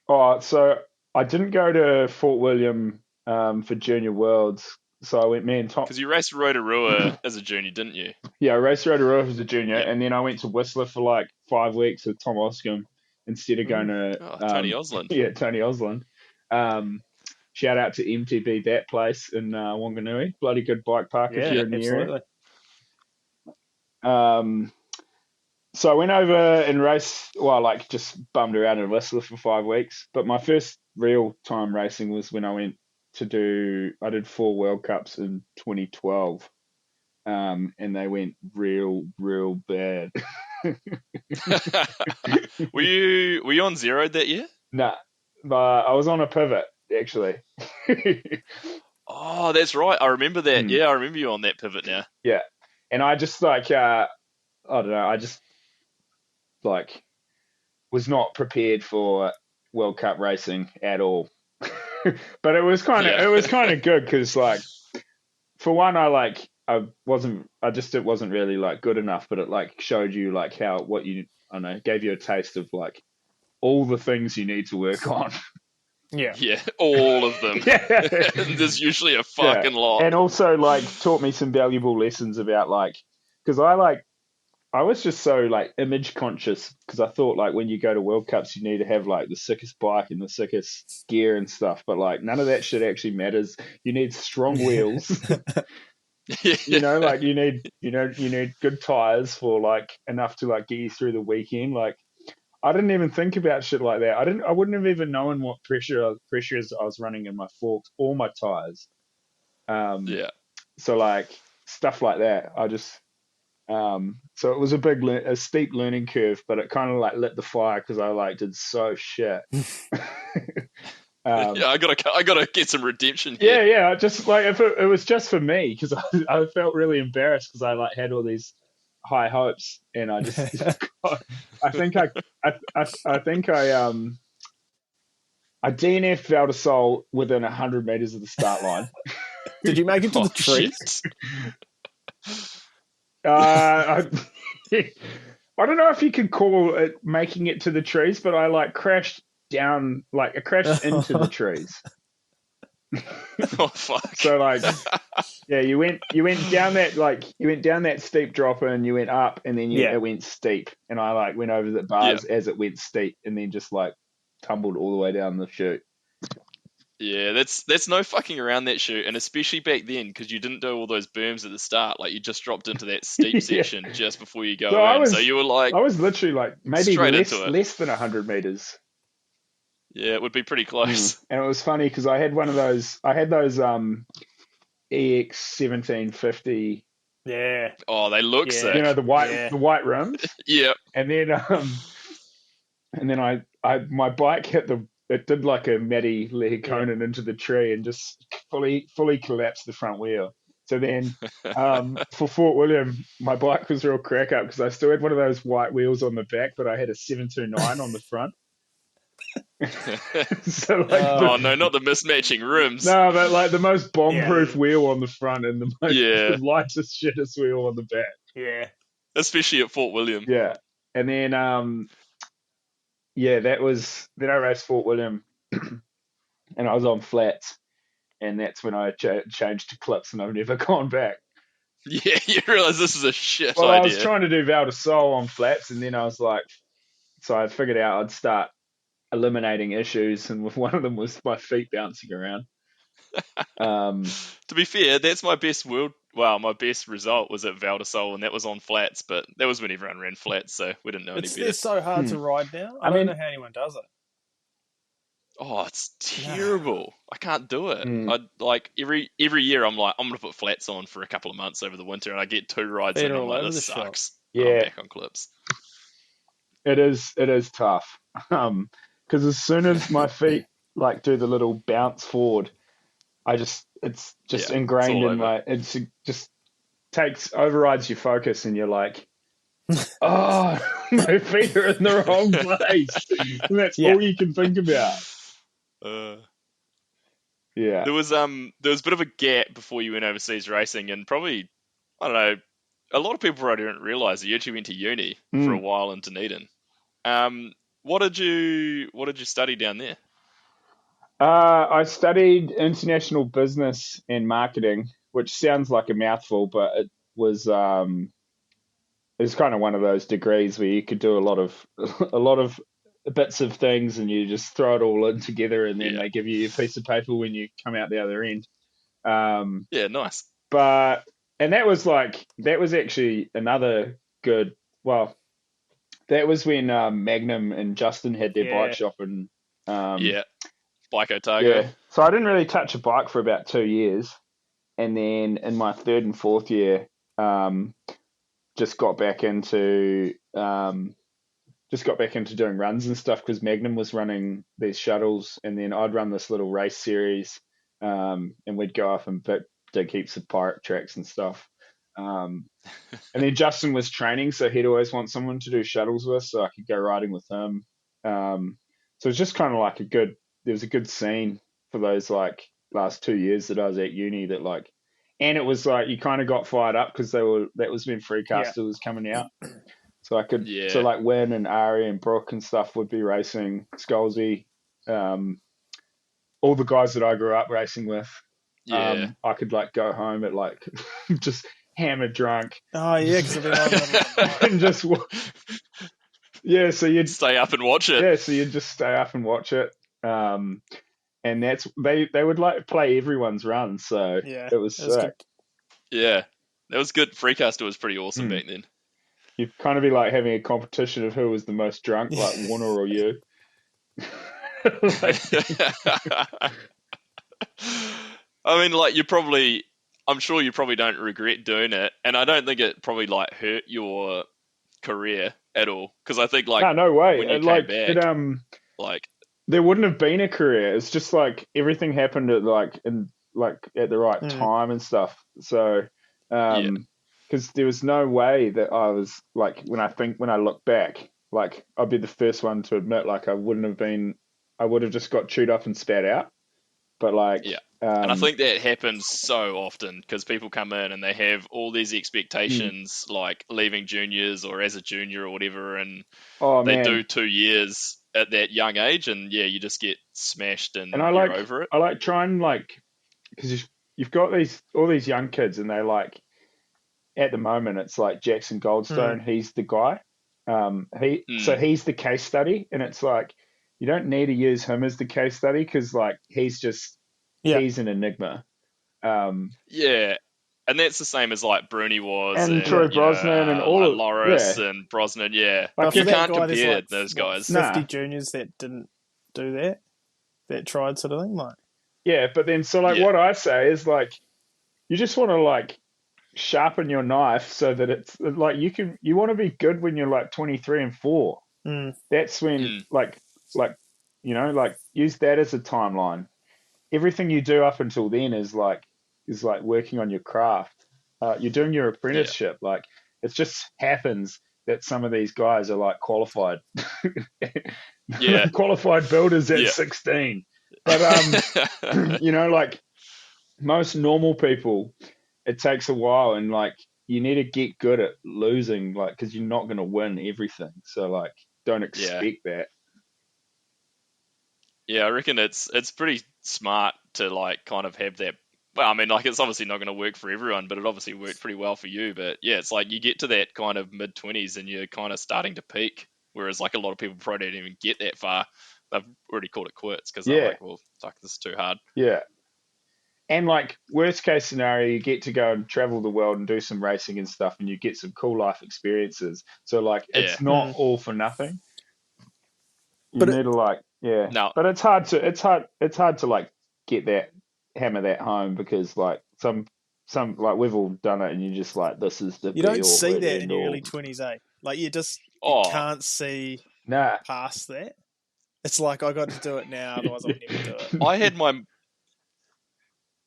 Oh, so I didn't go to Fort William for Junior Worlds. So I went, me and Tom. Because you raced Rotorua as a junior, didn't you? Yeah, I raced Rotorua as a junior, Yep. and then I went to Whistler for like 5 weeks with Tom Oscombe instead of going to Tony Osland. Yeah, Tony Osland. Shout out to MTB, that place in Wanganui. Bloody good bike park if you're in the area. So I went over and raced, well, like just bummed around in Whistler for 5 weeks. But my first real time racing was when I did 4 World Cups in 2012. And they went real bad. Were you on zero that year? Nah, I was on a pivot actually. Oh, that's right. I remember that. Yeah, I remember you on that pivot now. Yeah, and I just like I don't know. I just like was not prepared for World Cup racing at all. But it was kind of good because like for one, it wasn't really like good enough, but it like showed you like gave you a taste of like all the things you need to work on. Yeah, all of them. There's usually a fucking lot. And also like taught me some valuable lessons about like, because I was just so like image conscious, because I thought like when you go to World Cups you need to have like the sickest bike and the sickest gear and stuff, but like none of that shit actually matters. You need strong wheels. You know, like you need good tires for like enough to like get you through the weekend. Like I didn't even think about shit like that. I wouldn't have even known what pressures I was running in my forks or my tires. So like stuff like that, I just so it was a steep learning curve, but it kind of like lit the fire because I like did so shit. I gotta get some redemption here. Yeah. Just like if it was just for me, because I felt really embarrassed because I like had all these high hopes, and I just I think I DNF'd Val di Sole within 100 meters of the start line. Did you make it to the trees? I don't know if you could call it making it to the trees, but I like crashed down, like I crashed into the trees. Oh fuck! So like, yeah, you went down that steep drop and you went up, and then it went steep, and I like went over the bars as it went steep, and then just like tumbled all the way down the chute. Yeah, that's no fucking around that chute, and especially back then because you didn't do all those berms at the start. Like you just dropped into that steep section just before you go in. So you were like, I was literally like maybe less than 100 meters. Yeah, it would be pretty close. And it was funny because I had those EX 1750. Yeah. Oh, they look sick. You know, the white rims. Yeah. And then and then my bike it did like a Matty Lee Yeah. Conan into the tree and just fully collapsed the front wheel. So then, for Fort William, my bike was real crack up because I still had one of those white wheels on the back, but I had a 729 on the front. So like, Oh no, not the mismatching rims. no, but like the most bomb-proof Yeah. wheel on the front and the most Yeah. the lightest, shittest wheel on the back. Yeah. Especially at Fort William. Yeah, and then yeah, then I raced Fort William, and I was on flats, and that's when I changed to clips, and I've never gone back. Yeah, you realise this is a shit Well, I was idea. trying to do Val de Sol on flats, and then I was like, so I figured out I'd start eliminating issues, and one of them was my feet bouncing around. To be fair, that's my best my best result was at Val de Sol, and that was on flats, but that was when everyone ran flats, so we didn't know any better. They're so hard to ride now. I I don't mean- know how anyone does it. Oh, it's terrible. I can't do it. Mm. I like every year I'm like, I'm gonna put flats on for a couple of months over the winter, and I get 2 rides Feet in, are I'm all like, over this the shop. sucks. Yeah. I'm back on clips. It is tough, because as soon as my feet like do the little bounce forward, it's just Yeah, ingrained it's all in over. it's just overrides your focus, and you're like, oh, my feet are in the wrong place. And that's Yeah. all you can think about. Yeah. There was a bit of a gap before you went overseas racing, and probably, I don't know, a lot of people probably don't realise that you actually went to uni for a while in Dunedin. What did you study down there? I studied international business and marketing, which sounds like a mouthful, but it's kind of one of those degrees where you could do a lot of bits of things, and you just throw it all in together, and then Yeah. they give you a piece of paper when you come out the other end. Yeah, nice. But and that was actually another good. Well, that was when Magnum and Justin had their Yeah. bike shop, and Yeah. Bike Otago. yeah. So I didn't really touch a bike for about 2 years, and then in my third and fourth year, just got back into doing runs and stuff because Magnum was running these shuttles, and then I'd run this little race series, and we'd go off and dig heaps of pirate tracks and stuff. And then Justin was training, so he'd always want someone to do shuttles with, so I could go riding with him. So it's just kind of like there was a good scene for those like last 2 years that I was at uni and it was like you kind of got fired up because that was when Freecaster was coming out. So I could, so like Wynn and Ari and Brooke and stuff would be racing, Scalzi, all the guys that I grew up racing with. Yeah. I could like go home at like just hammered drunk. Oh yeah, because And just yeah, so you'd stay up and watch it. Yeah, so you'd just stay up and watch it. And that's they would like play everyone's run, so yeah, it was sick. good. Yeah, that was good. Freecaster was pretty awesome back then. You'd kind of be like having a competition of who was the most drunk, like Warner or you. I mean, like I'm sure you probably don't regret doing it, and I don't think it probably like hurt your career at all, because I think like no way. when you Like came back, like there wouldn't have been a career. It's just like everything happened at at the right time and stuff. So, because there was no way that I was like when I look back, like I'd be the first one to admit like I would have just got chewed up and spat out. But like, and I think that happens so often because people come in and they have all these expectations, like leaving juniors or as a junior or whatever, and they do 2 years at that young age, and you just get smashed and you're over it. I like trying because you've got all these young kids, and they like at the moment it's like Jackson Goldstone, he's the guy, so he's the case study, and it's like you don't need to use him as the case study because like he's an enigma. And that's the same as like Bruni was, and Troy Brosnan, and all like of Loris and Brosnan. Like you can't guy, compare like, those guys. 50 juniors that didn't do that tried sort of thing, like. Yeah, but then what I say is like you just want to like sharpen your knife so that it's like you want to be good when you're like 23 and 4. That's when like use that as a timeline. Everything you do up until then is like working on your craft. You're doing your Yeah. apprenticeship. Like it just happens that some of these guys are like qualified, Yeah. qualified builders at Yeah. 16. But like most normal people, it takes a while, and like you need to get good at losing, like because you're not going to win everything. So like, don't Yeah. expect that. Yeah, I reckon it's pretty smart to like kind of have that. Well, I mean, like it's obviously not going to work for everyone, but it obviously worked pretty well for you. But yeah, it's like you get to that kind of mid-20s and you're kind of starting to peak, whereas like a lot of people probably don't even get that far. They've already called it quits because they're Yeah, like, well, fuck, this is too hard. yeah. And like worst case scenario, you get to go and travel the world and do some racing and stuff, and you get some cool life experiences. So like, Yeah. it's not all for nothing. You But need to like, yeah. Now, But it's hard to like get that hammer that home, because like some like we've all done it, and you're just like, this is the you be don't all see the that in end your all. early 20s, eh? Like you oh, can't see Nah. past that. It's like I got to do it now, otherwise I'll never do it. I had my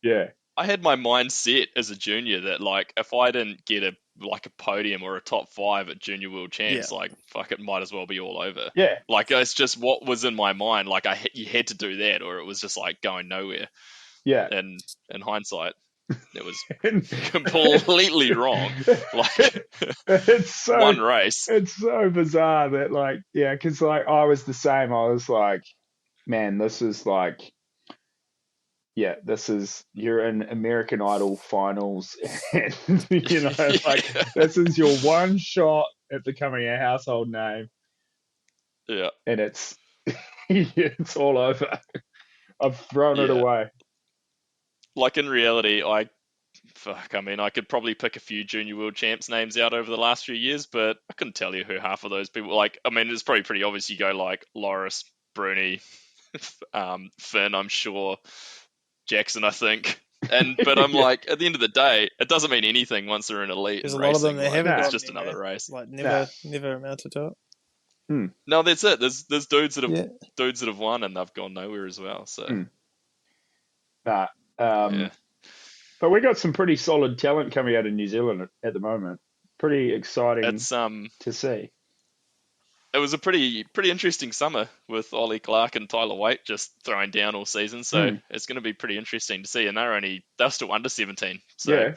Yeah. I had my mind set as a junior that like if I didn't get a podium or a top 5 at Junior World Champs, Yeah. like fuck, it might as well be all over. Yeah. Like it's just what was in my mind. Like you had to do that, or it was just like going nowhere. Yeah. And in hindsight, it was And- completely wrong. Like it's so one race. It's so bizarre that like, yeah, because like I was the same. I was like, man, this is like, yeah, you're in American Idol finals, and like this is your one shot at becoming a household name, Yeah. and it's it's all over. I've thrown it Yeah. away. Like in reality, I mean, I could probably pick a few Junior World Champs names out over the last few years, but I couldn't tell you who half of those people. Like, I mean, it's probably pretty obvious. You go like Loris, Bruni, Finn, I'm sure, Jackson, I think. But I'm Yeah. like, at the end of the day, it doesn't mean anything once they're in elite There's and a lot of them racing. that Like, haven't it's got just another anywhere. race. Like Nah. never amounted to it. No, that's it. There's dudes that have Yeah. won and they've gone nowhere as well. So Nah. yeah. But we got some pretty solid talent coming out of New Zealand at the moment. Pretty exciting It's to see. It was a pretty interesting summer with Ollie Clark and Tyler Waite just throwing down all season. So it's going to be pretty interesting to see. And they're still under 17. So Yeah.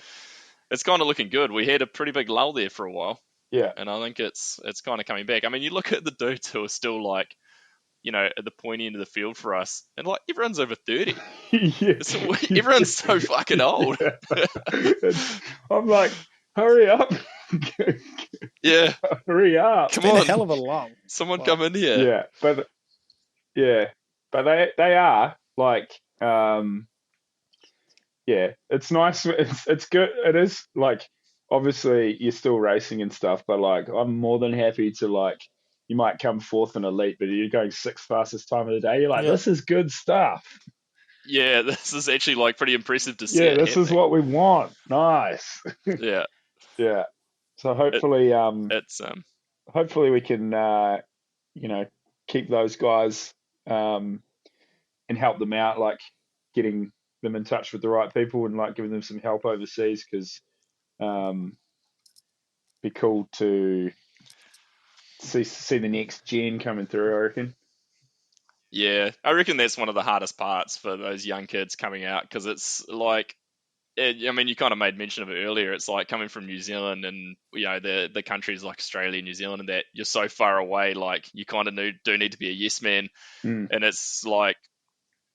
it's kind of looking good. We had a pretty big lull there for a while. Yeah. And I think it's kind of coming back. I mean, you look at the dudes who are still like, at the pointy end of the field for us, and like everyone's over 30. Yeah. Everyone's so fucking old. I'm like, hurry up. Yeah. Hurry up. Come Been on. a hell of a lull. Someone come in here. Yeah. But they are like, yeah, it's nice. It's good. It is like, obviously you're still racing and stuff, but like, I'm more than happy to like, you might come fourth in elite, but you're going sixth fastest time of the day. You're like, this is good stuff. Yeah, this is actually like pretty impressive to see. Yeah, this is what we want. Nice. Yeah. Yeah. So hopefully, It's hopefully we can, keep those guys and help them out, like getting them in touch with the right people and like giving them some help overseas, because be cool to see the next gen coming through, I reckon. Yeah, I reckon that's one of the hardest parts for those young kids coming out, because it's like, I mean, you kind of made mention of it earlier. It's like coming from New Zealand and, the countries like Australia, New Zealand, and that you're so far away, like you kind of do need to be a yes man. And it's like,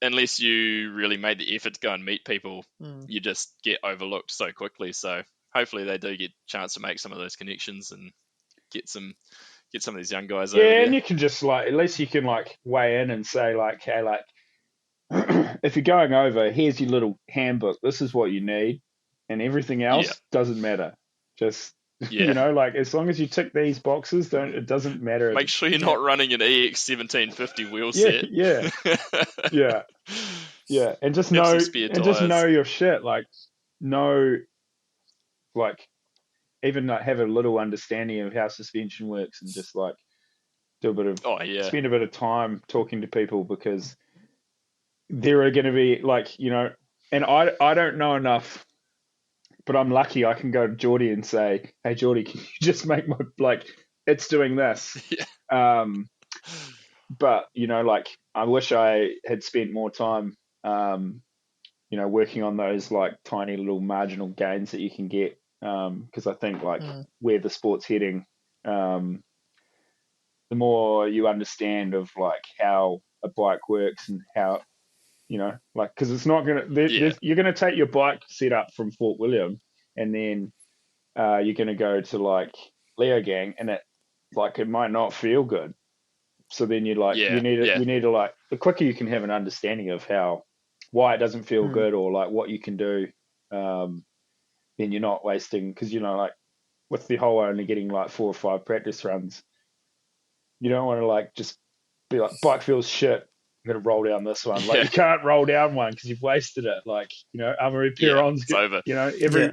unless you really made the effort to go and meet people, you just get overlooked so quickly. So hopefully they do get a chance to make some of those connections and get some of these young guys over there. And you can just like, at least you can like weigh in and say like, hey, like, if you're going over, here's your little handbook. This is what you need, and everything else doesn't matter. Just like, as long as you tick these boxes, it doesn't matter. Make sure you're not running an EX 1750 wheel set. Yeah, and just know your shit. Like, even like have a little understanding of how suspension works, and just like do a bit of Oh yeah. spend a bit of time talking to people, because there are going to be like, and I don't know enough, but I'm lucky I can go to Geordie and say, hey Geordie, can you just make my, like, it's doing this. Yeah. But like, I wish I had spent more time working on those like tiny little marginal gains that you can get, because I think like where the sport's heading, the more you understand of like how a bike works and how, like, because it's not gonna you're gonna take your bike setup from Fort William, and then you're gonna go to like Leogang, and it might not feel good. So then you need to like, the quicker you can have an understanding of why it doesn't feel good, or like what you can do, then you're not wasting, because like with the whole only getting like 4 or 5 practice runs, you don't want to like just be like, bike feels shit, I'm gonna roll down this one. Like, you can't roll down one because you've wasted it. Like, Amaury Perron's it's over.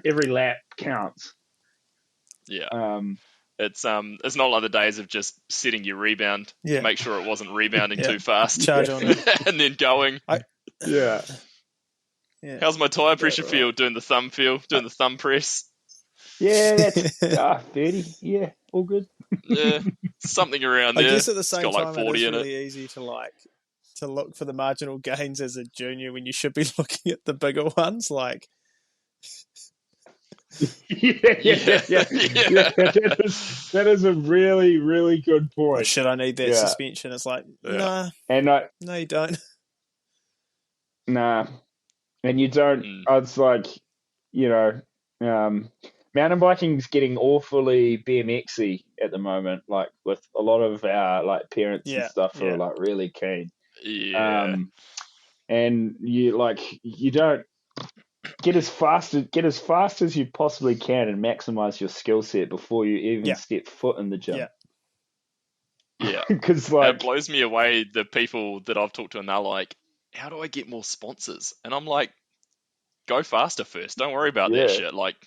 Every lap counts. Yeah. It's not like the days of just setting your rebound to make sure it wasn't rebounding too fast, charge on it, and then going. Yeah. How's my tire pressure feel? Doing the thumb doing the thumb press. Yeah, that's 30. Yeah, all good. Yeah, something around there. I guess at the same it's got time, like 40 it is in really easy to look for the marginal gains as a junior when you should be looking at the bigger ones. Like, That is a really, really good point. oh, shit, I need that suspension. It's like, nah, no, you don't. Nah, and you don't. It's like, mountain biking's getting awfully BMXy at the moment. Like, with a lot of our like parents and stuff who are like really keen. Yeah. And you don't get as fast as you possibly can and maximize your skill set before you even step foot in the gym. Yeah. Because like, it blows me away, the people that I've talked to, and they're like, how do I get more sponsors? And I'm like, go faster first. Don't worry about that shit. Like,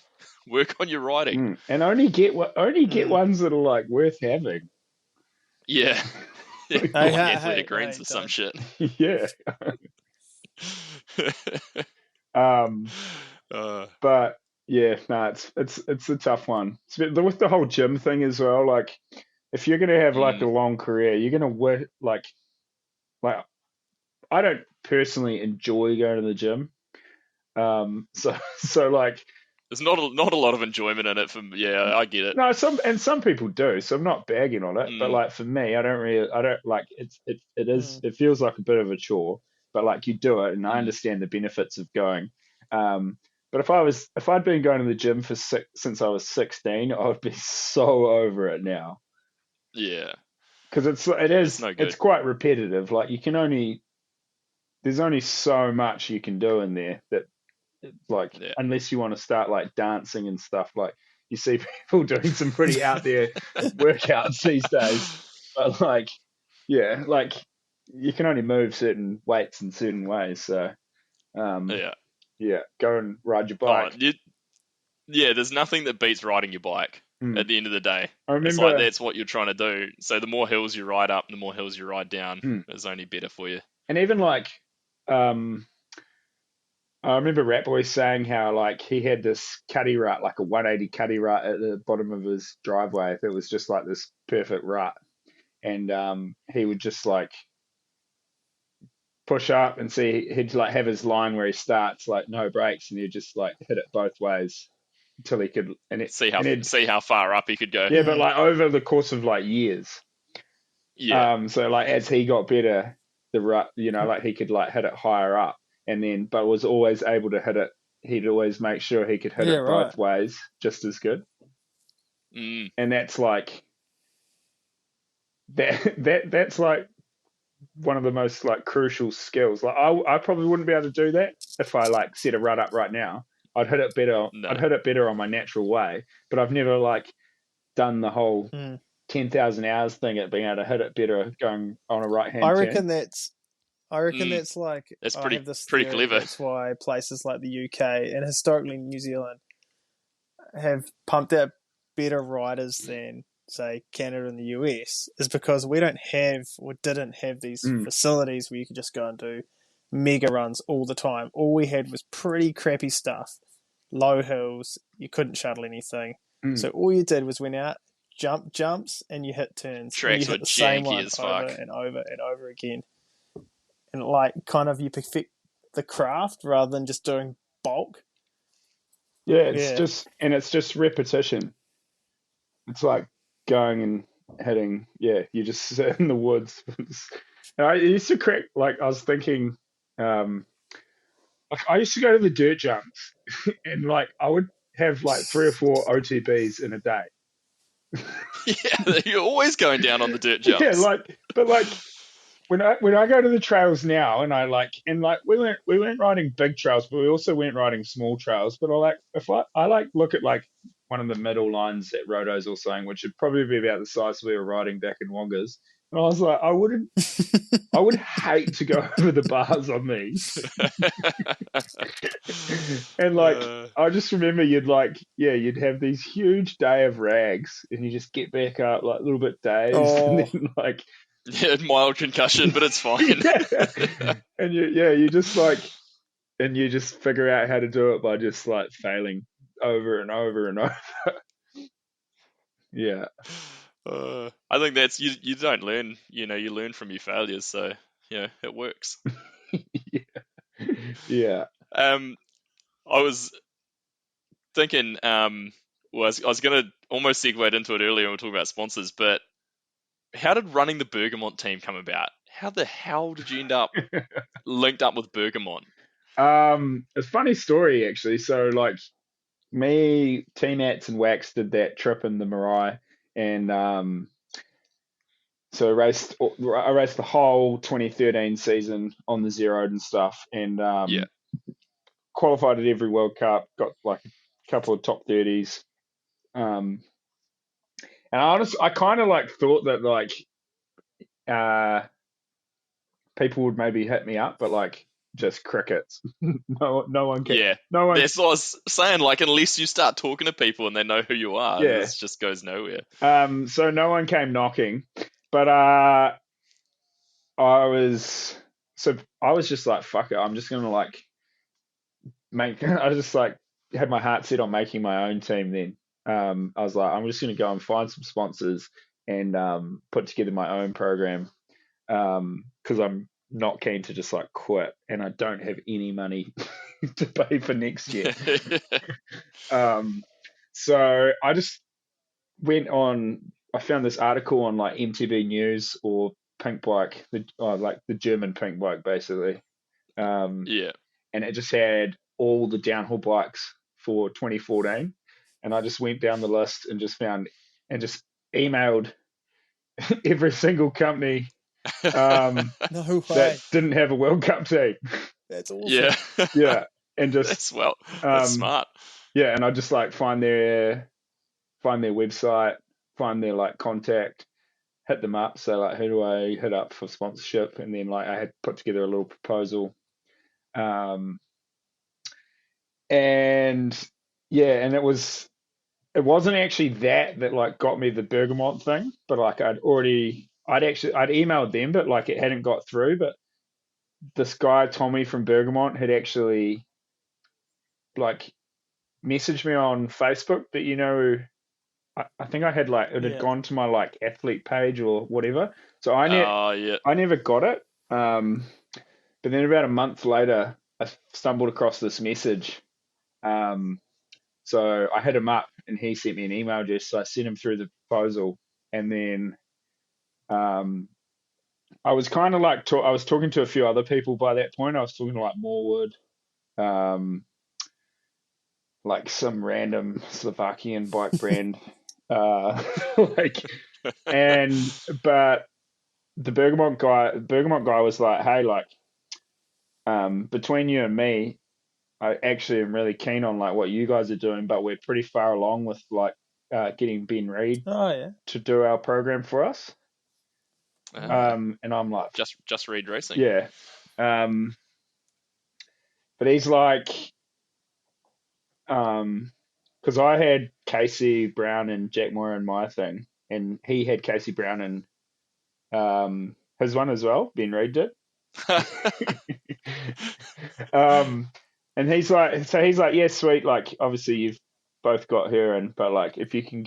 work on your riding. And only get ones that are like worth having. Yeah. Like Athletic Greens or some shit. Yeah. But yeah, no, it's a tough one. With the whole gym thing as well. Like, if you're gonna have like a long career, you're gonna work like I don't personally enjoy going to the gym. So like, there's not a lot of enjoyment in it. I get it. No, some people do. So I'm not bagging on it, but like for me, I don't like it feels like a bit of a chore. But like, you do it, and I understand the benefits of going. But if I'd been going to the gym since I was 16, I would be so over it now. Yeah, because it's quite repetitive. Like, there's only so much you can do in there that, like, unless you want to start like dancing and stuff. Like, you see people doing some pretty out there workouts these days, but like, like, you can only move certain weights in certain ways. So, go and ride your bike. There's nothing that beats riding your bike. At the end of the day, it's like that's what you're trying to do. So the more hills you ride up, and the more hills you ride down, is only better for you. And even like, I remember Ratboy saying how like he had this cutty rut, like a 180 cutty rut at the bottom of his driveway. It was just like this perfect rut, and he would just like push up and he'd like have his line where he starts, like no brakes, and he'd just like hit it both ways until he could see how far up he could go. Yeah, but like over the course of like years. Yeah. So like, as he got better, the rut, like, he could like hit it higher up, and then but was always able to hit it. He'd always make sure he could hit it both ways just as good. And that's like that's like one of the most like crucial skills. Like, I probably wouldn't be able to do that if I like set a rut up right now. I'd hit it better. No. I'd hit it better on my natural way, but I've never like done the whole 10,000 hours thing at being able to hit it better going on a right hand. I reckon that's like, that's I pretty have this pretty theory, clever. That's why places like the UK and historically New Zealand have pumped out better riders than say, Canada and the US, is because we don't have or didn't have these facilities where you could just go and do mega runs all the time. All we had was pretty crappy stuff, low hills, you couldn't shuttle anything. So all you did was went out, jumps, and you hit turns. And you Tracks were hit the same janky one as over fuck. and over and over again. And like kind of you perfect the craft rather than just doing bulk. Yeah, it's just repetition. It's like going and hitting. Yeah, you just sit in the woods. And I used to crack. Like I was thinking, like I used to go to the dirt jumps, and like I would have like 3 or 4 OTBs in a day. Yeah, you're always going down on the dirt Yeah, jumps. but when I go to the trails now, and we weren't riding big trails, but we also went riding small trails. But I look at like one of the middle lines that Roto's all saying, which would probably be about the size we were riding back in Wongas, and I was like, I would hate to go over the bars on these. And like I just remember you'd have these huge day of rags, and you just get back up like a little bit dazed, and then like. Yeah, mild concussion, but it's fine. Yeah. And you just like, and you just figure out how to do it by just like failing over and over and over. Yeah. I think that's you don't learn, you learn from your failures, so it works. Yeah. I was thinking, well, I was gonna almost segue into it earlier when we were talking about sponsors, but how did running the Bergamot team come about? How the hell did you end up linked up with Bergamot? It's a funny story actually. So like me, T-Nats and Wax did that trip in the Marai, and so I raced the whole 2013 season on the zeroed and stuff, and Yeah. qualified at every World Cup, got like a couple of top 30s. And I kind of like thought that like people would maybe hit me up, but like just crickets. No one can. Yeah. No one. That's what I was saying. Like, unless you start talking to people and they know who you are, Yeah. this just goes nowhere. So no one came knocking, but I was just like, fuck it. I'm just gonna like I just like had my heart set on making my own team then. I was like, I'm just going to go and find some sponsors and put together my own program because I'm not keen to just like quit, and I don't have any money to pay for next year. So I just went on. I found this article on like MTB News or Pink Bike, like the German Pink Bike, basically. Yeah. And it just had all the downhill bikes for 2014, and I just went down the list and just emailed every single company No way. that didn't have a World Cup team. That's awesome. Yeah. Yeah, and just that's smart. Yeah, and I just like find their website, find their like contact, hit them up, say like, who do I hit up for sponsorship, and then like I had put together a little proposal. And it wasn't actually that like got me the Bergamot thing, but like I'd emailed them, but like it hadn't got through. But this guy Tommy from Bergamot had actually like messaged me on Facebook, but I think I had like it had gone to my like athlete page or whatever, so I never got it. But then about a month later, I stumbled across this message. So I hit him up, and he sent me an email address. So I sent him through the proposal, and then I was kind of like I was talking to a few other people by that point. I was talking to like Morwood, like some random Slovakian bike brand, like, but the Bergamot guy was like, hey, like, between you and me, I actually am really keen on like what you guys are doing, but we're pretty far along with like getting Ben Reed to do our program for us. And I'm like, just Reed Racing. Yeah. But he's like, because I had Casey Brown and Jack Moore in my thing, and he had Casey Brown and his one as well. Ben Reed did. And he's like, yeah, sweet. Like, obviously you've both got her in, but like, if you can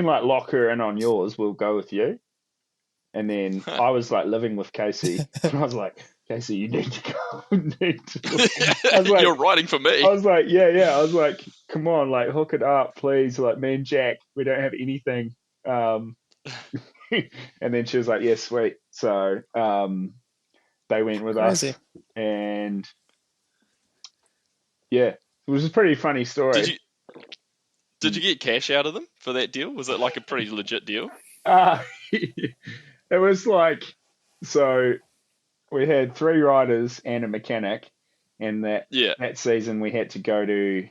like lock her in on yours, we'll go with you. And then I was like living with Casey, and I was like, Casey, you need to go. I was like, You're writing for me. I was like, yeah. I was like, come on, like hook it up, please. Like me and Jack, we don't have anything. And then she was like, yeah, sweet. So they went with Crazy. us, and yeah, it was a pretty funny story. Did you get cash out of them for that deal? Was it like a pretty legit deal? It was like, so we had 3 riders and a mechanic, and that season we had to go to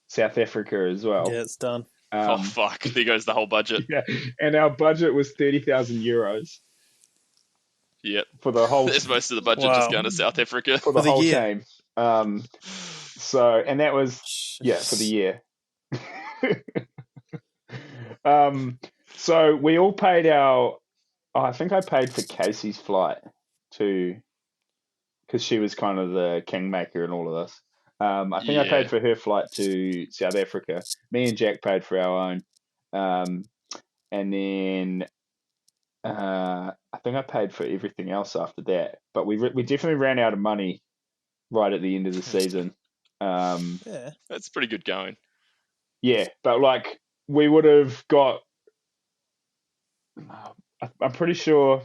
South Africa as well. Yeah, it's done. Oh fuck! There goes the whole budget. Yeah, and our budget was 30,000 euros. Yep. For the whole. There's most of the budget just going to South Africa for the whole year. team. So, and that was for the year. So we all paid I think I paid for Casey's flight because she was kind of the kingmaker in all of this. I think I paid for her flight to South Africa. Me and Jack paid for our own. And then I think I paid for everything else after that. But we definitely ran out of money right at the end of the season. Yeah, that's pretty good going. Yeah, but like we would have got. I'm pretty sure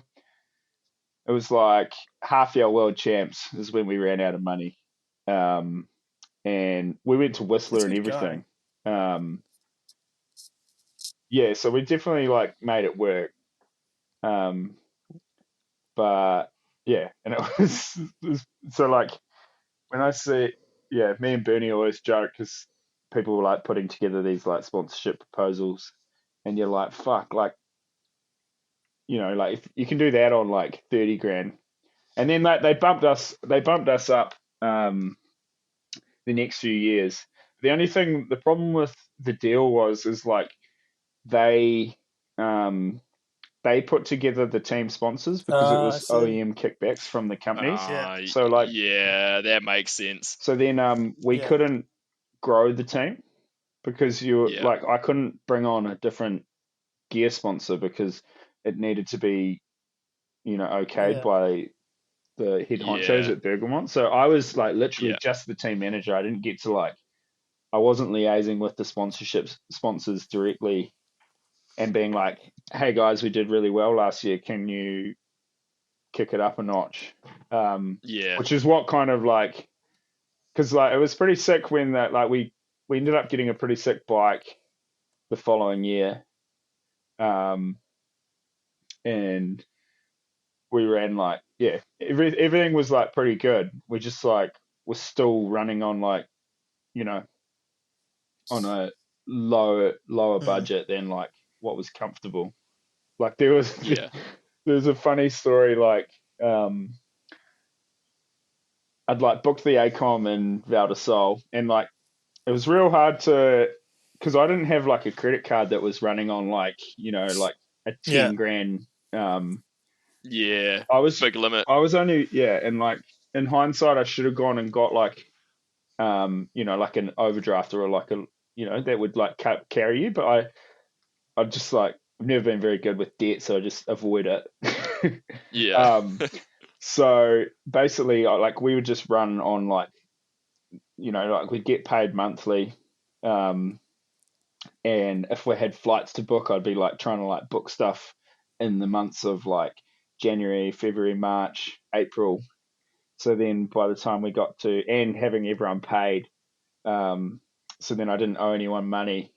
it was like half our world champs is when we ran out of money, and we went to Whistler and everything. Yeah, so we definitely like made it work. But yeah, and it was so like when I see, me and Bernie always joke because people were like putting together these like sponsorship proposals, and you're like, fuck, like, you know, like if you can do that on like 30 grand, and then like they bumped us up the next few years. The problem with the deal is like they put together the team sponsors because it was OEM kickbacks from the companies. So like, that makes sense. So then we couldn't grow the team because like I couldn't bring on a different gear sponsor because it needed to be, you know, okayed by the head honchos at Bergamont. So I was like literally just the team manager. I didn't get to I wasn't liaising with the sponsors directly and being like, hey guys, we did really well last year. Can you kick it up a notch? Which is what kind of like, because like it was pretty sick when that like we ended up getting a pretty sick bike the following year. And we ran like, everything was like pretty good. We just like was still running on like, you know, on a lower budget than like what was comfortable. Like there was a funny story like I'd like booked the ACOM in Val de Sol, and like it was real hard because I didn't have like a credit card that was running on like, you know, like a 10 grand I was big limit. I was only and like in hindsight I should have gone and got like you know, like an overdraft or like a, you know, that would like carry you, but I just like I've never been very good with debt, so I just avoid it. So basically like we would just run on like, you know, like we'd get paid monthly, and if we had flights to book, I'd be like trying to like book stuff in the months of like January, February, March, April. So then by the time we got to, and having everyone paid, so then I didn't owe anyone money.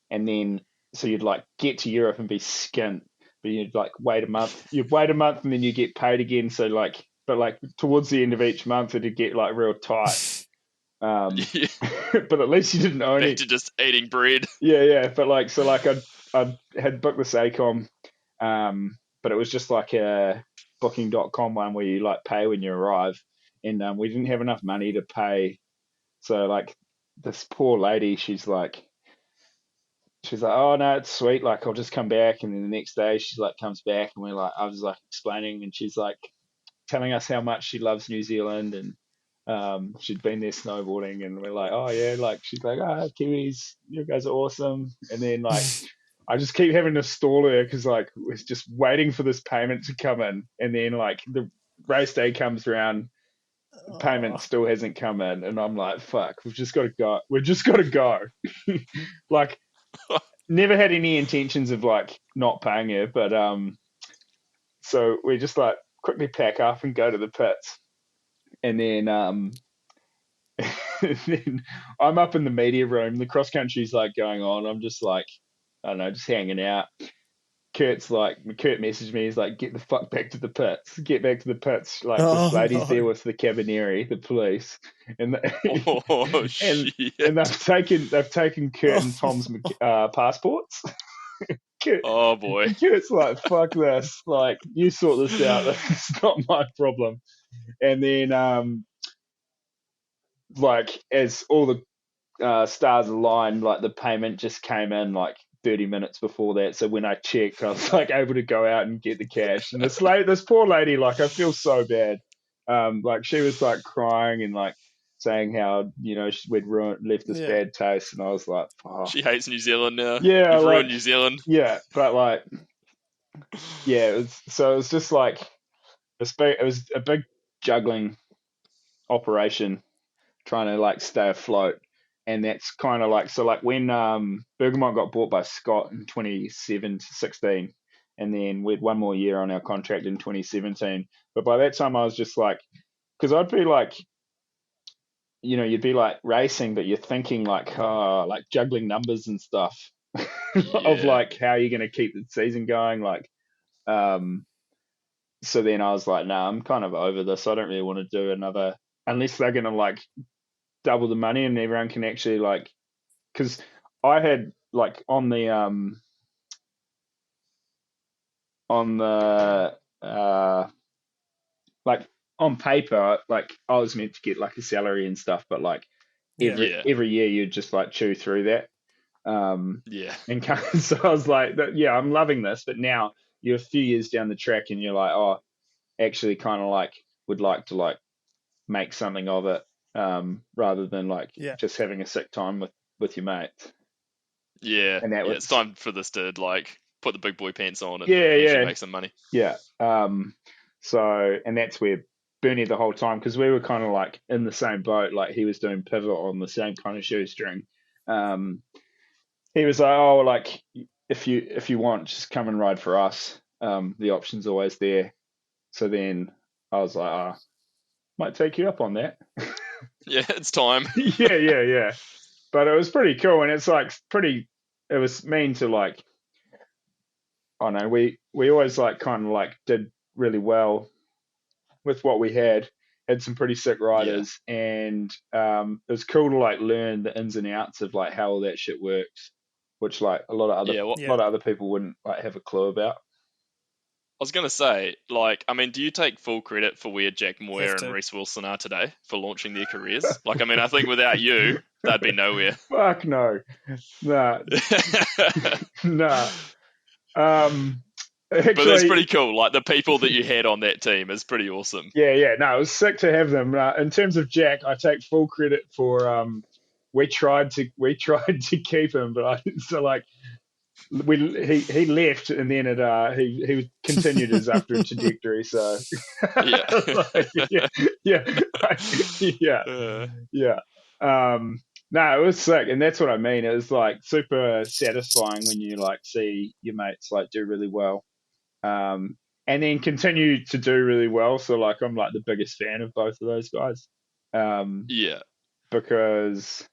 And then, so you'd like get to Europe and be skint, but you'd like wait a month and then you get paid again. So like, but like towards the end of each month, it'd get like real tight. But at least you didn't owe any. Back to just eating bread. Yeah. But like, so like I had booked this ACOM, but it was just like a booking.com one where you like pay when you arrive, and we didn't have enough money to pay. So like this poor lady, she's like, she's like, oh no, it's sweet. Like I'll just come back. And then the next day she's like comes back and I was like explaining and she's like telling us how much she loves New Zealand and she'd been there snowboarding and we're like, oh yeah, like she's like, ah, Kiwis, you guys are awesome. And then like I just keep having to stall her because like we're just waiting for this payment to come in, and then like the race day comes around, the payment still hasn't come in, and I'm like, fuck, we've just got to go. We've just got to go. Like, never had any intentions of like not paying her, but so we just like quickly pack up and go to the pits, and then then I'm up in the media room. The cross country's like going on. I'm just like, I don't know, just hanging out. Kurt messaged me. He's like, get the fuck back to the pits. Get back to the pits. Like this lady's there with the Carabinieri, the police, and shit. and they've taken Kurt and Tom's passports. Kurt, Oh boy. and Kurt's like, fuck this. Like you sort this out. It's not my problem. And then like as all the stars aligned, like the payment just came in like 30 minutes before that. So when I checked, I was like able to go out and get the cash. And this poor lady, like I feel so bad. Like she was like crying and like saying how we'd left this bad taste, and I was like, oh. She hates New Zealand now. Yeah, you've like, ruined New Zealand. Yeah, but like, yeah, it was just like it was a big juggling operation trying to like stay afloat. And that's kind of like, so like when Bergamot got bought by Scott in 2016, and then we had one more year on our contract in 2017. But by that time I was just like, because I'd be like, you'd be like racing, but you're thinking like, like juggling numbers and stuff of like how you're going to keep the season going. Like, so then I was like, nah, I'm kind of over this. I don't really want to do another, unless they're going to like double the money and everyone can actually like, because I had like on the like on paper, like I was meant to get like a salary and stuff, but like every year you'd just like chew through that. And so I was like, yeah, I'm loving this, but now you're a few years down the track and you're like, oh, actually kind of like would like to like make something of it. Rather than like just having a sick time with your mates. Yeah, and it's time for this to like put the big boy pants on and actually make some money. Yeah. So, and that's where Bernie the whole time, because we were kind of like in the same boat, like he was doing pivot on the same kind of shoestring. He was like, oh, like if you want, just come and ride for us. The option's always there. So then I was like, might take you up on that. Yeah, it's time. yeah. But it was pretty cool, and it's like it was mean to like, I don't know, we always like kind of like did really well with what we had some pretty sick riders, and it was cool to like learn the ins and outs of like how all that shit works, which like a lot of other people wouldn't like have a clue about. I was going to say, like, I mean, do you take full credit for where Jack Moyer and Reece Wilson are today for launching their careers? Like, I mean, I think without you, they'd be nowhere. Fuck no. Nah. Nah. Actually, but that's pretty cool. Like, the people that you had on that team is pretty awesome. Yeah. No, it was sick to have them. In terms of Jack, I take full credit for we tried to keep him, but he left, and then he continued his upward trajectory. So yeah. No, it was sick, and that's what I mean. It was like super satisfying when you like see your mates like do really well, and then continue to do really well. So like I'm like the biggest fan of both of those guys. Because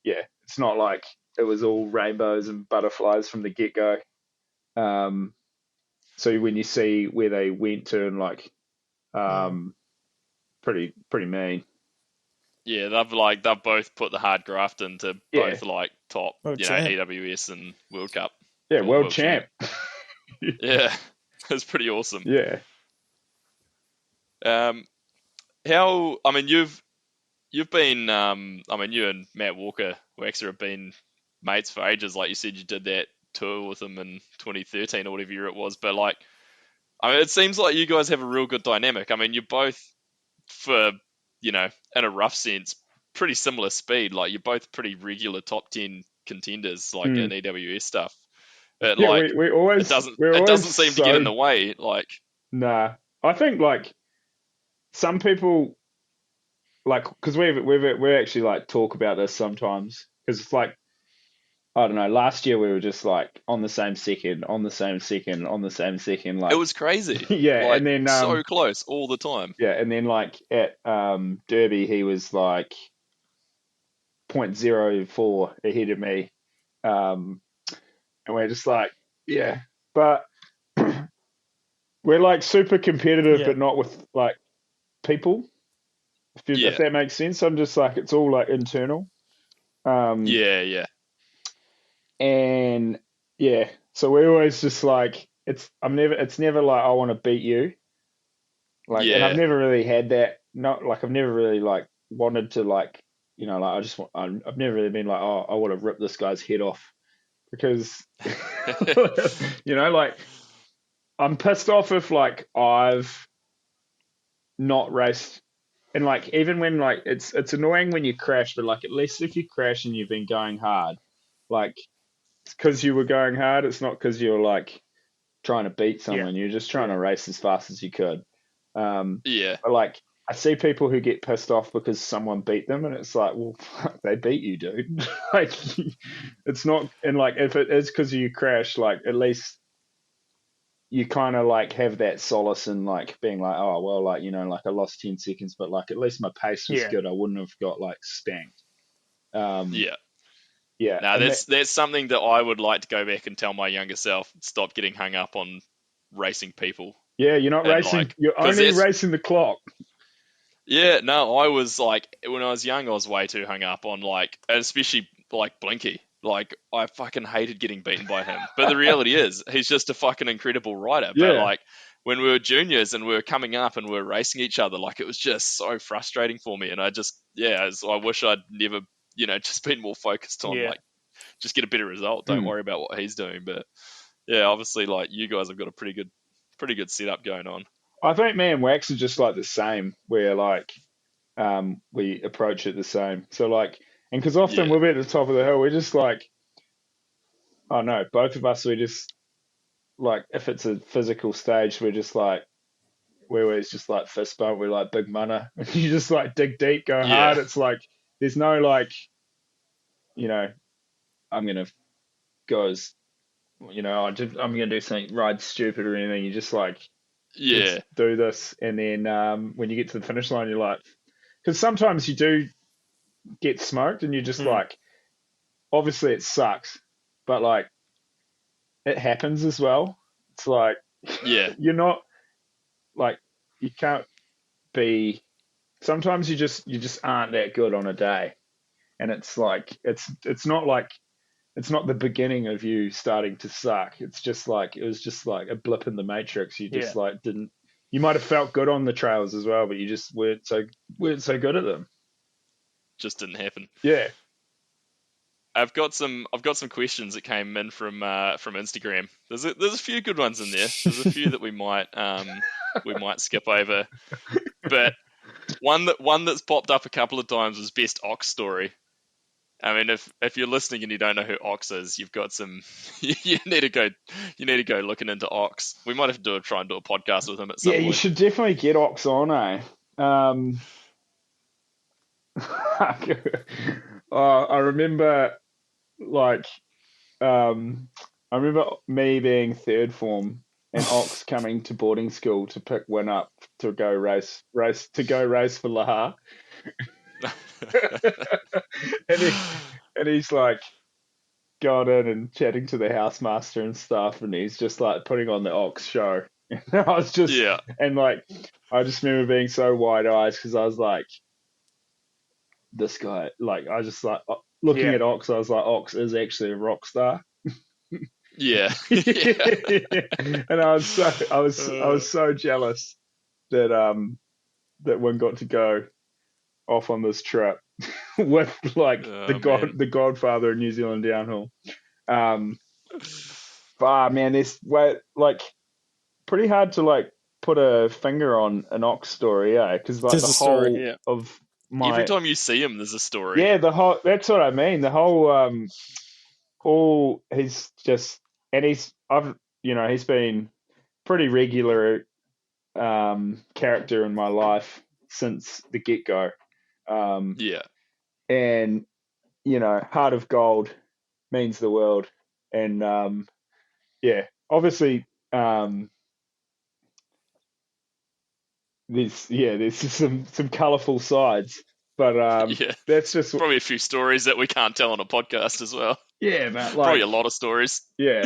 it's not like it was all rainbows and butterflies from the get-go. So when you see where they went to, and like, pretty mean. Yeah, they've both put the hard graft into both like top, EWS and World Cup. Yeah, world champ. Yeah, it's pretty awesome. Yeah. I mean, you've been, I mean, you and Matt Walker, Waxer, have been mates for ages. Like you said, you did that tour with them in 2013 or whatever year it was. But like, I mean, it seems like you guys have a real good dynamic. I mean, you're both, for, in a rough sense, pretty similar speed. Like you're both pretty regular top 10 contenders, like in EWS stuff. But Yeah, like, we always it doesn't seem to get in the way. Like, nah. I think like some people like because we actually like talk about this sometimes because it's like I don't know. Last year we were just like on the same second, on the same second, on the same second. Like it was crazy. yeah, Like, and then so close all the time. yeah, and then like at Derby he was like 0.04 ahead of me, and we're just like yeah, but we're like super competitive, but not with like people. If that makes sense, I'm just like it's all like internal. Yeah. And yeah, so we always just like it's never like I want to beat you. Like and I've never really had that I've never really like wanted to like like I've never really been like oh I want to rip this guy's head off because like I'm pissed off if like I've not raced and like even when like it's annoying when you crash but like at least if you crash and you've been going hard like it's because you were going hard. It's not because you're like trying to beat someone. You're just trying to race as fast as you could. But like I see people who get pissed off because someone beat them, and it's like, well, fuck, they beat you, dude. Like it's not. And like if it is because you crash, like at least you kind of like have that solace in like being like, oh well, like like I lost 10 seconds, but like at least my pace was good. I wouldn't have got like spanked. Yeah. Now that's something that I would like to go back and tell my younger self. Stop getting hung up on racing people. Yeah, you're not racing. Like, you're only racing the clock. Yeah, no, I was like when I was young, I was way too hung up on like, especially like Blinky. Like I fucking hated getting beaten by him. But the reality is, he's just a fucking incredible rider. Yeah. But like when we were juniors and we were coming up and we were racing each other, like it was just so frustrating for me. And I just I wish I'd never just been more focused on like just get a better result. Don't worry about what he's doing. But yeah, obviously like you guys have got a pretty good setup going on. I think me and Wax are just like the same where like we approach it the same. So like and because often we'll be at the top of the hill, we're just like oh no, both of us we just like if it's a physical stage, we're just like we're always just like fist bump, we're like big mana. You just like dig deep, go hard. It's like there's no like, I'm gonna go as, I'm gonna do something ride stupid or anything. You just like, just do this, and then when you get to the finish line, you're like, because sometimes you do get smoked, and you're just like, obviously it sucks, but like, it happens as well. It's like, you're not like you can't be. Sometimes you just aren't that good on a day, and it's like it's not like it's not the beginning of you starting to suck. It's just like it was just like a blip in the matrix. You just like didn't. You might have felt good on the trails as well, but you just weren't so good at them. Just didn't happen. Yeah. I've got some questions that came in from Instagram. There's a few good ones in there. There's a few that we might skip over, but one that's popped up a couple of times was best Ox story. I mean, if you're listening and you don't know who Ox is, you've got some. You need to go looking into Ox. We might have to try and do a podcast with him at some point. Yeah, you should definitely get Ox on, eh? I remember, like, I remember me being third form and Ox coming to boarding school to pick Win up to go race for Laha. and he's like going in and chatting to the housemaster and stuff, and he's just like putting on the Ox show. And I was just and like I just remember being so wide eyed because I was like, this guy, like I just like looking at Ox, I was like, Ox is actually a rock star. Yeah. And I was so jealous that that one got to go off on this trip. with like Man. the Godfather of New Zealand downhill. But man, this way like pretty hard to like put a finger on an ox story, because like There's the a story, whole yeah. of Every my time you see him, there's a story. yeah, the whole that's what I mean. The whole he's just and he's been pretty regular character in my life since the get go. Yeah. And heart of gold means the world, and obviously there's some colourful sides, but Yeah. that's just Probably a few stories that we can't tell on a podcast as well. yeah, but Probably like a lot of stories. yeah,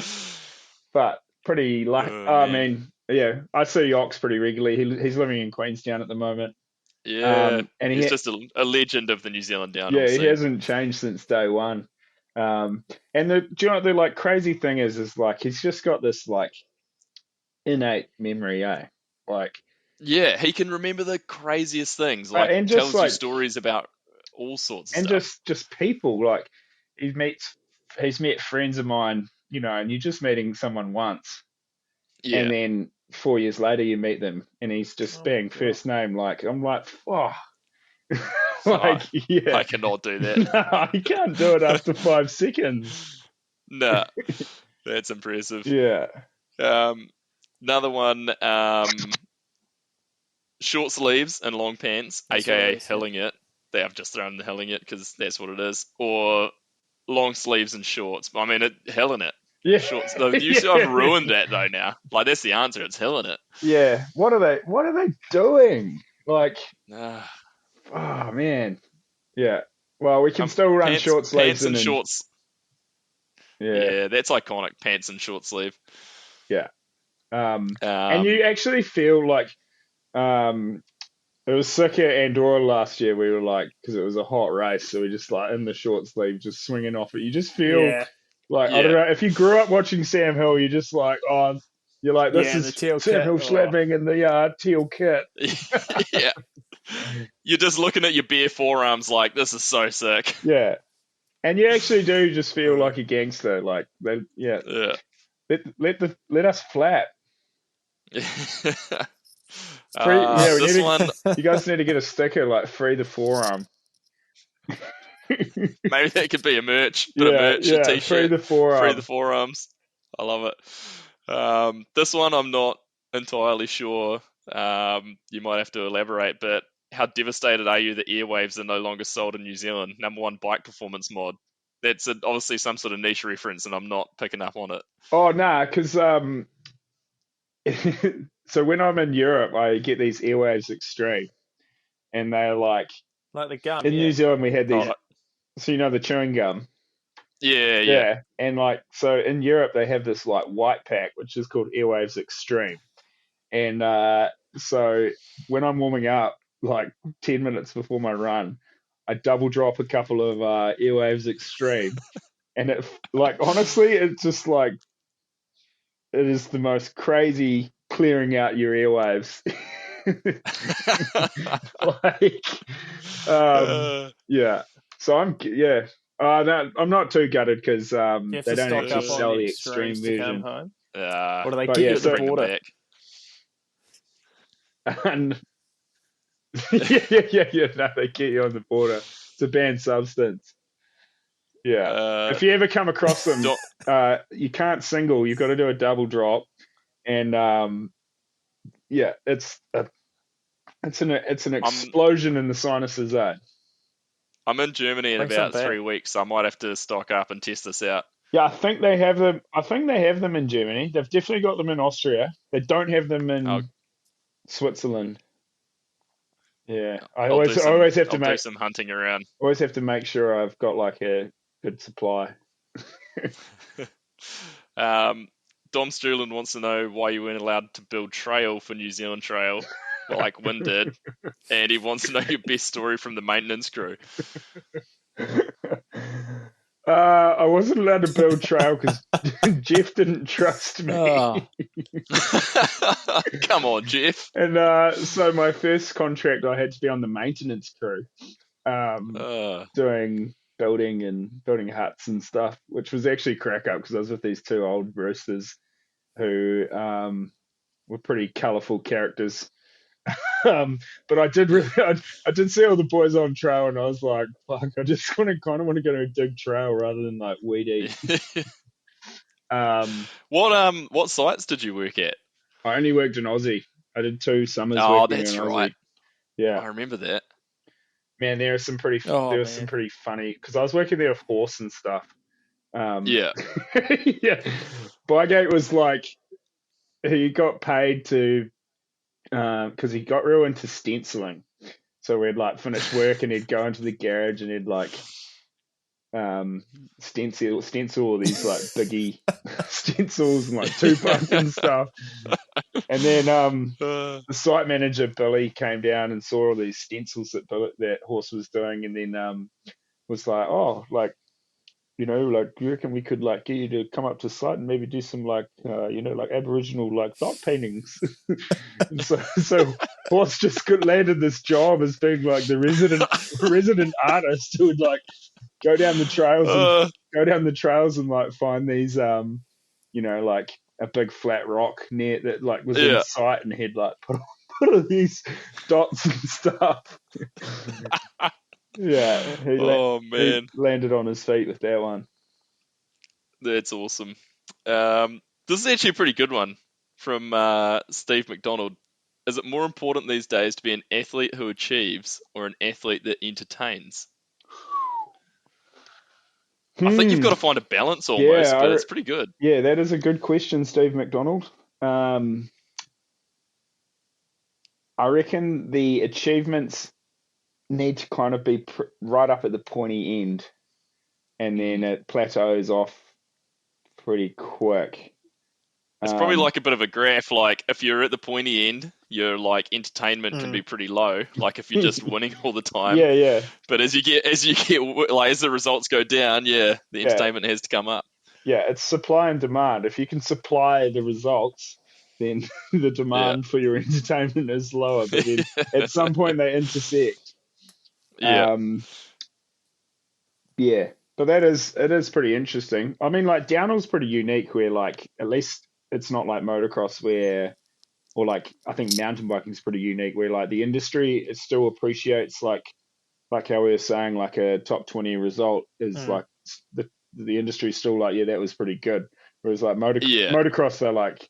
but pretty lucky. Oh, I man. mean, yeah, I see Ox pretty regularly. He's living in Queenstown at the moment. Yeah. And He's just a legend of the New Zealand downhill he scene. hasn't changed since day one. And do you know what the like crazy thing is like he's just got this like innate memory, like Yeah, he can remember the craziest things. Like and just tells you like stories about all sorts of and stuff. just people like he's met friends of mine, and you're just meeting someone once, Yeah. and then 4 years later you meet them, and he's just being first name. Like I'm like, oh, like yeah, I cannot do that. no, you can't do it after 5 seconds. Nah, that's impressive. Yeah, Another one, short sleeves and long pants, That's what aka it is, yeah. hilling it. I've just thrown the hilling it because that's what it is. Or long sleeves and shorts. I mean, hilling it. yeah. Shorts. I've ruined that though now. Like that's the answer. It's hilling it. Yeah, what are they doing? Like, Ah. oh man, yeah. Well, we can still run short sleeves pants and shorts. Yeah, that's iconic. Pants and short sleeve. Yeah. And you actually feel like it was circa Andorra last year. We were like, because it was a hot race, so we just like in the short sleeve, just swinging off it. You just feel like I don't know if you grew up watching Sam Hill, you're just like, oh, you're like this is the teal Sam kit, Hill slapping in the teal kit. Yeah. You're just looking at your bare forearms like this is so sick. Yeah. And you actually do just feel like a gangster, like Yeah. let us flap. This one, You guys need to get a sticker like free the forearm. maybe that could be a merch. A t-shirt. Free the forearm. Free the forearms. I love it. This one I'm not entirely sure. You might have to elaborate, but how devastated are you that airwaves are no longer sold in New Zealand? #1 bike performance mod. That's obviously some sort of niche reference, and I'm not picking up on it. Oh nah, because so when I'm in Europe, I get these Airwaves Extreme, and they're like the gum. in New Zealand we had these. Oh. So the chewing gum. Yeah. And like so in Europe they have this like white pack which is called Airwaves Extreme, and so when I'm warming up like 10 minutes before my run, I double drop a couple of Airwaves Extreme, and it like honestly it's just like it is the most crazy clearing out your airwaves. Yeah. So I'm not too gutted because they don't actually sell the extreme version. Or do they But get yeah, you at so- the bring them border? back. And yeah. No, they get you on the border. It's a banned substance. Yeah. If you ever come across them, you can't single. You've got to do a double drop, and it's an explosion in the sinuses. I'm in Germany in Bring some about back. 3 weeks, so I might have to stock up and test this out. Yeah, I think they have them. I think they have them in Germany. They've definitely got them in Austria. They don't have them in Switzerland. Yeah, I always have to do some hunting around. always have to make sure I've got like a good supply. Dom Sterling wants to know why you weren't allowed to build trail for New Zealand Trail, like Wynn did, and he wants to know your best story from the maintenance crew. I wasn't allowed to build trail because Jeff didn't trust me. Oh, Come on, Jeff. And so my first contract, I had to be on the maintenance crew. doing building huts and stuff, which was actually crack up because I was with these two old roosters who were pretty colourful characters. But I did really, I did see all the boys on trail, and I was like, "Fuck! I just kind of want to go to a dig trail rather than like weed eat." What sites did you work at? I only worked in Aussie. I did 2 summers Oh, working in that's Aussie. right. Yeah, I remember that. man, there was some pretty funny because I was working there with horse and stuff. Yeah. Yeah, Bygate was like he got paid to because he got real into stenciling. So we'd like finish work and he'd go into the garage and he'd like stencil all these like biggie stencils and like Tupac and stuff. And then the site manager Billy came down and saw all these stencils that horse was doing, and then was like, "Oh, like, you know, like, you reckon we could like get you to come up to site and maybe do some like like Aboriginal like dot paintings?" And so Horse just landed this job as being like the resident artist who would like go down the trails and like find these like a big flat rock near that like was in sight, and he'd like put all these dots and stuff. Yeah. He landed on his feet with that one. That's awesome. This is actually a pretty good one from Steve McDonald. Is it more important these days to be an athlete who achieves or an athlete that entertains? I think you've got to find a balance almost, but it's pretty good. Yeah, that is a good question, Steve McDonald. I reckon the achievements need to kind of be right up at the pointy end, and then it plateaus off pretty quick. It's probably like a bit of a graph. Like if you're at the pointy end, your like entertainment can be pretty low. Like if you're just winning all the time. Yeah. But as the results go down, the entertainment has to come up. Yeah, it's supply and demand. If you can supply the results, then the demand for your entertainment is lower. But then at some point they intersect. Yeah. But it is pretty interesting. I mean, like downhill's pretty unique, where like at least it's not like motocross or like I think mountain biking is pretty unique, where like the industry it still appreciates like how we were saying, like a top 20 result is like the industry's still like, that was pretty good. Whereas like motocross, they're like,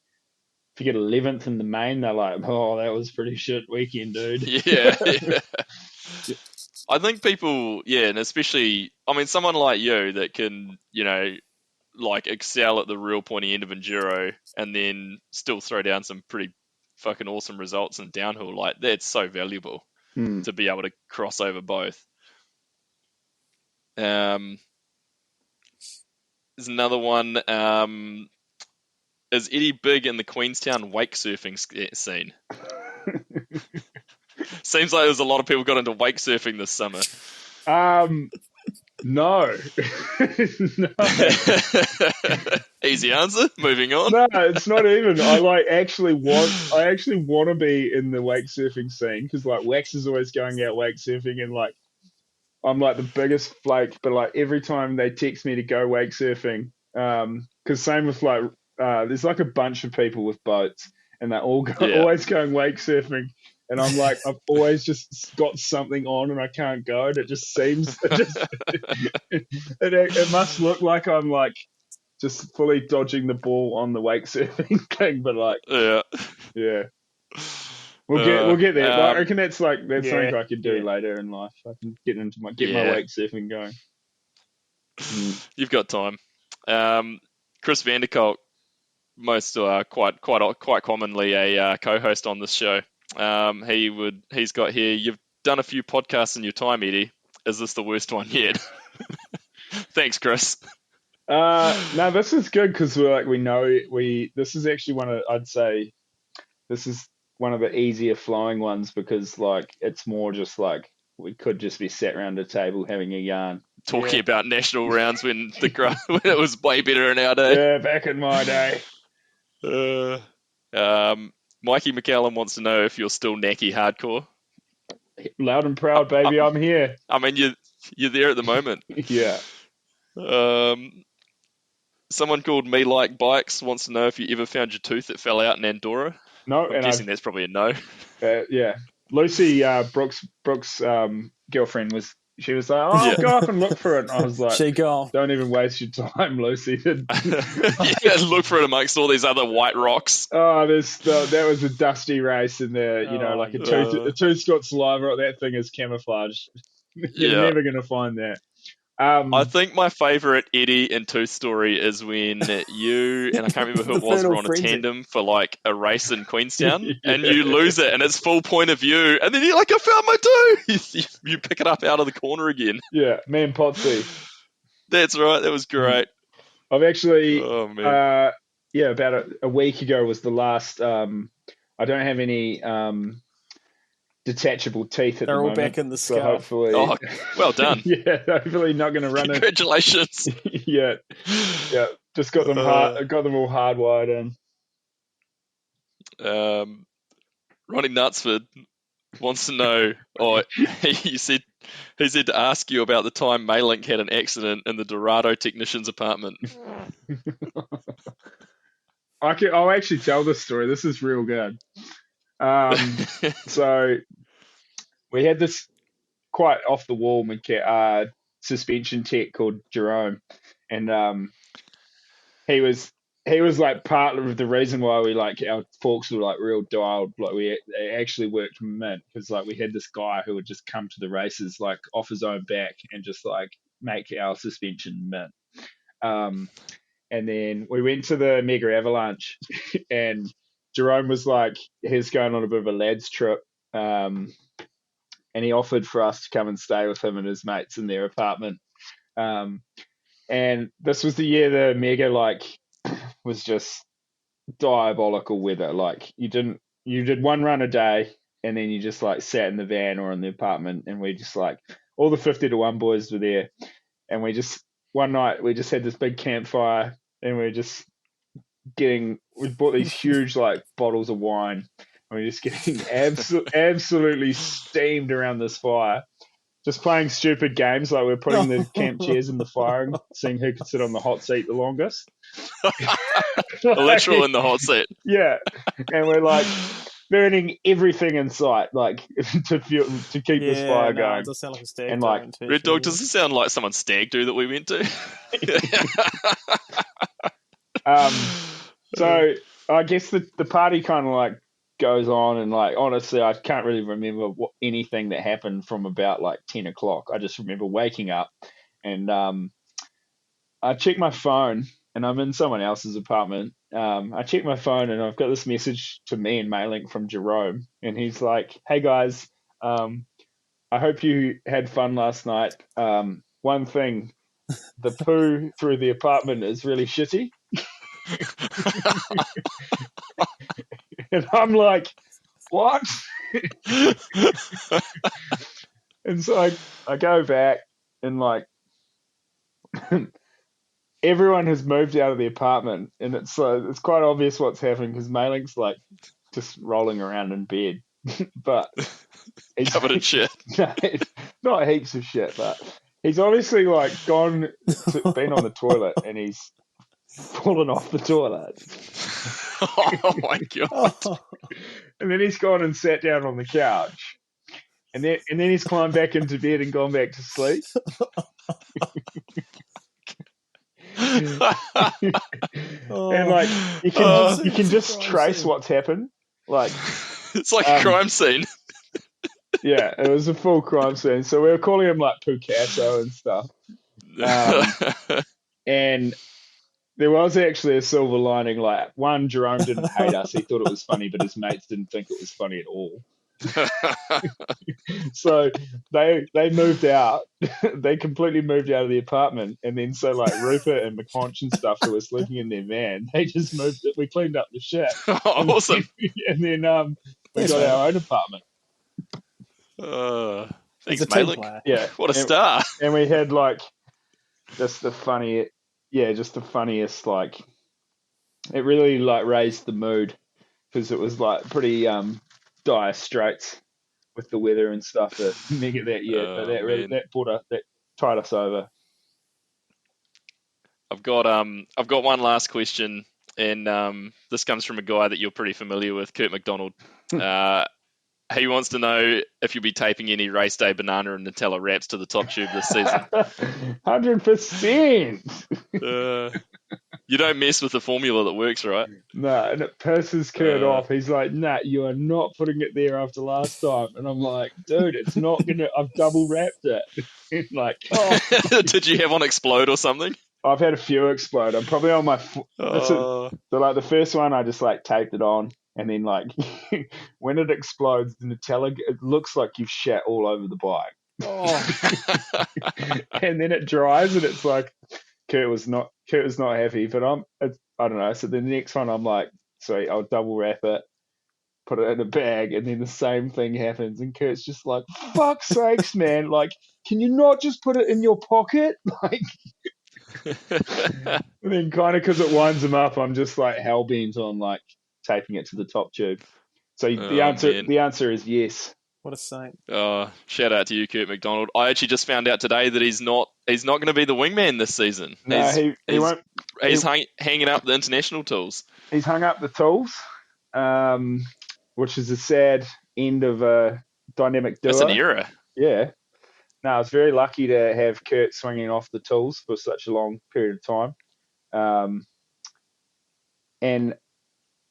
if you get 11th in the main, they're like, oh, that was pretty shit weekend, dude. Yeah. I think people, and especially, I mean, someone like you that can, like excel at the real pointy end of enduro and then still throw down some pretty fucking awesome results in downhill, like that's so valuable to be able to cross over both. There's another one. Is Eddie big in the Queenstown wake surfing scene? Seems like there's a lot of people got into wake surfing this summer. No. Easy answer. Moving on. No, it's not even. I actually want to be in the wake surfing scene, because like Wax is always going out wake surfing, and like I'm like the biggest flake, but like every time they text me to go wake surfing, because same with like there's like a bunch of people with boats, and they're all always going wake surfing. And I'm like, I've always just got something on and I can't go. And it just seems, it must look like I'm like just fully dodging the ball on the wake surfing thing. But like, yeah, we'll get there. But I reckon that's something I could do later in life. I can get my wake surfing going. You've got time. Chris Vanderkolk, quite commonly a co-host on this show. He's got here, you've done a few podcasts in your time, Eddie. Is this the worst one yet? Thanks, Chris. No, this is good because this is actually I'd say this is one of the easier flowing ones, because like it's more just like we could just be sat around a table having a yarn. Talking about national rounds when when it was way better in our day. Yeah, back in my day. Mikey McCallum wants to know if you're still Naki hardcore. loud and proud, baby, I'm here. I mean, you're there at the moment. Yeah. Someone called Me Like Bikes wants to know if you ever found your tooth that fell out in Andorra. No, I'm guessing that's probably a no. yeah. Lucy, Brooks' girlfriend she was like, oh, Yeah. go up and look for it. And I was like, She gone. don't even waste your time, Lucy. Yeah, look for it amongst all these other white rocks. Oh, that was a dusty race in there. Like a tooth got saliva. That thing is camouflage. You're never going to find that. I think my favourite Eddie and Tooth story is when you, and I can't remember who it was, were on a tandem for like a race in Queenstown, and you lose it, and it's full point of view, and then you're like, I found my tooth! You pick it up out of the corner again. Yeah, man, Potsy. That's right, that was great. I've actually, about a week ago was the last, I don't have any detachable teeth at They're the all moment. back in the so skull. hopefully, well done. Yeah, hopefully not going to run it. Congratulations. Yeah, just got them got them all hardwired in. Ronnie Knutsford wants to know, he said to ask you about the time Maylink had an accident in the Dorado technician's apartment. I'll actually tell this story. This is real good. So we had this quite off the wall suspension tech called Jerome, and he was like part of the reason why we like our forks were like real dialed. Like we actually worked mint because like we had this guy who would just come to the races like off his own back and just like make our suspension mint. And then we went to the Mega Avalanche, and Jerome was like, he's going on a bit of a lads trip, and he offered for us to come and stay with him and his mates in their apartment. And this was the year the Mega like was just diabolical weather. Like you did one run a day, and then you just like sat in the van or in the apartment, and we just like all the 50 to 1 boys were there, and one night we just had this big campfire, and we bought these huge like bottles of wine, and we're just getting absolutely steamed around this fire, just playing stupid games like we're putting the camp chairs in the fire and seeing who could sit on the hot seat the longest. Literal in the hot seat. Yeah, and we're like burning everything in sight, like to keep this fire going. It does sound like a stag and like Red Dog, does it sound like someone's stag do that we went to? So I guess the party kind of like goes on, and like honestly I can't really remember anything that happened from about like 10 o'clock. I just remember waking up, and I check my phone, and I'm in someone else's apartment. I check my phone, and I've got this message to me in Maylink from Jerome, and he's like, hey guys, I hope you had fun last night. One thing, the poo through the apartment is really shitty. And I'm like, what? And so I go back, and like everyone has moved out of the apartment, and it's quite obvious what's happening because Maylink's like just rolling around in bed, but he's covered in shit. No, not heaps of shit, but he's obviously like been on the toilet, and he's fallen off the toilet. Oh my god! And then he's gone and sat down on the couch, and then he's climbed back into bed and gone back to sleep. And like you can just trace what's happened. Like it's like a crime scene. Yeah, it was a full crime scene. So we were calling him like Picasso and stuff. And there was actually a silver lining. Like one, Jerome didn't hate us; he thought it was funny, but his mates didn't think it was funny at all. So they moved out. They completely moved out of the apartment, and then so like Rupert and McConch and stuff who were sleeping in their van, they just moved it. We cleaned up the shit. Awesome. And then we got our own apartment. Thanks, Malik. Yeah, what a star. And we had like just the funniest like. It really like raised the mood because it was like pretty dire straits with the weather and stuff to make it that yet. But Man. that tied us over. I've got one last question, and this comes from a guy that you're pretty familiar with, Kurt McDonald. He wants to know if you'll be taping any race day banana and Nutella wraps to the top tube this season. 100%. You don't mess with the formula that works, right? No, and it pisses Kurt off. He's like, "Nah, you are not putting it there after last time." And I'm like, "Dude, it's not gonna. I've double wrapped it." Like, did you have one explode or something? I've had a few explode. I'm probably on my. So like the first one, I just like taped it on, and then like when it explodes, the Nutella, it looks like you've shat all over the bike. And then it dries, and it's like Kurt was not happy. But I don't know. So the next one, I'm like, sweet, I'll double wrap it, put it in a bag, and then the same thing happens, and Kurt's just like, "Fuck's sakes, man! Like, can you not just put it in your pocket?" Like. And then kind of because it winds him up, I'm just like hell bent on like taping it to the top tube. So the answer is yes. What a saint! Shout out to you, Kurt McDonald. I actually just found out today that he's not going to be the wingman this season. No, he won't. He's hanging up the international tools. He's hung up the tools, which is a sad end of a dynamic duo. That's an era. Yeah. No, I was very lucky to have Kurt swinging off the tools for such a long period of time. And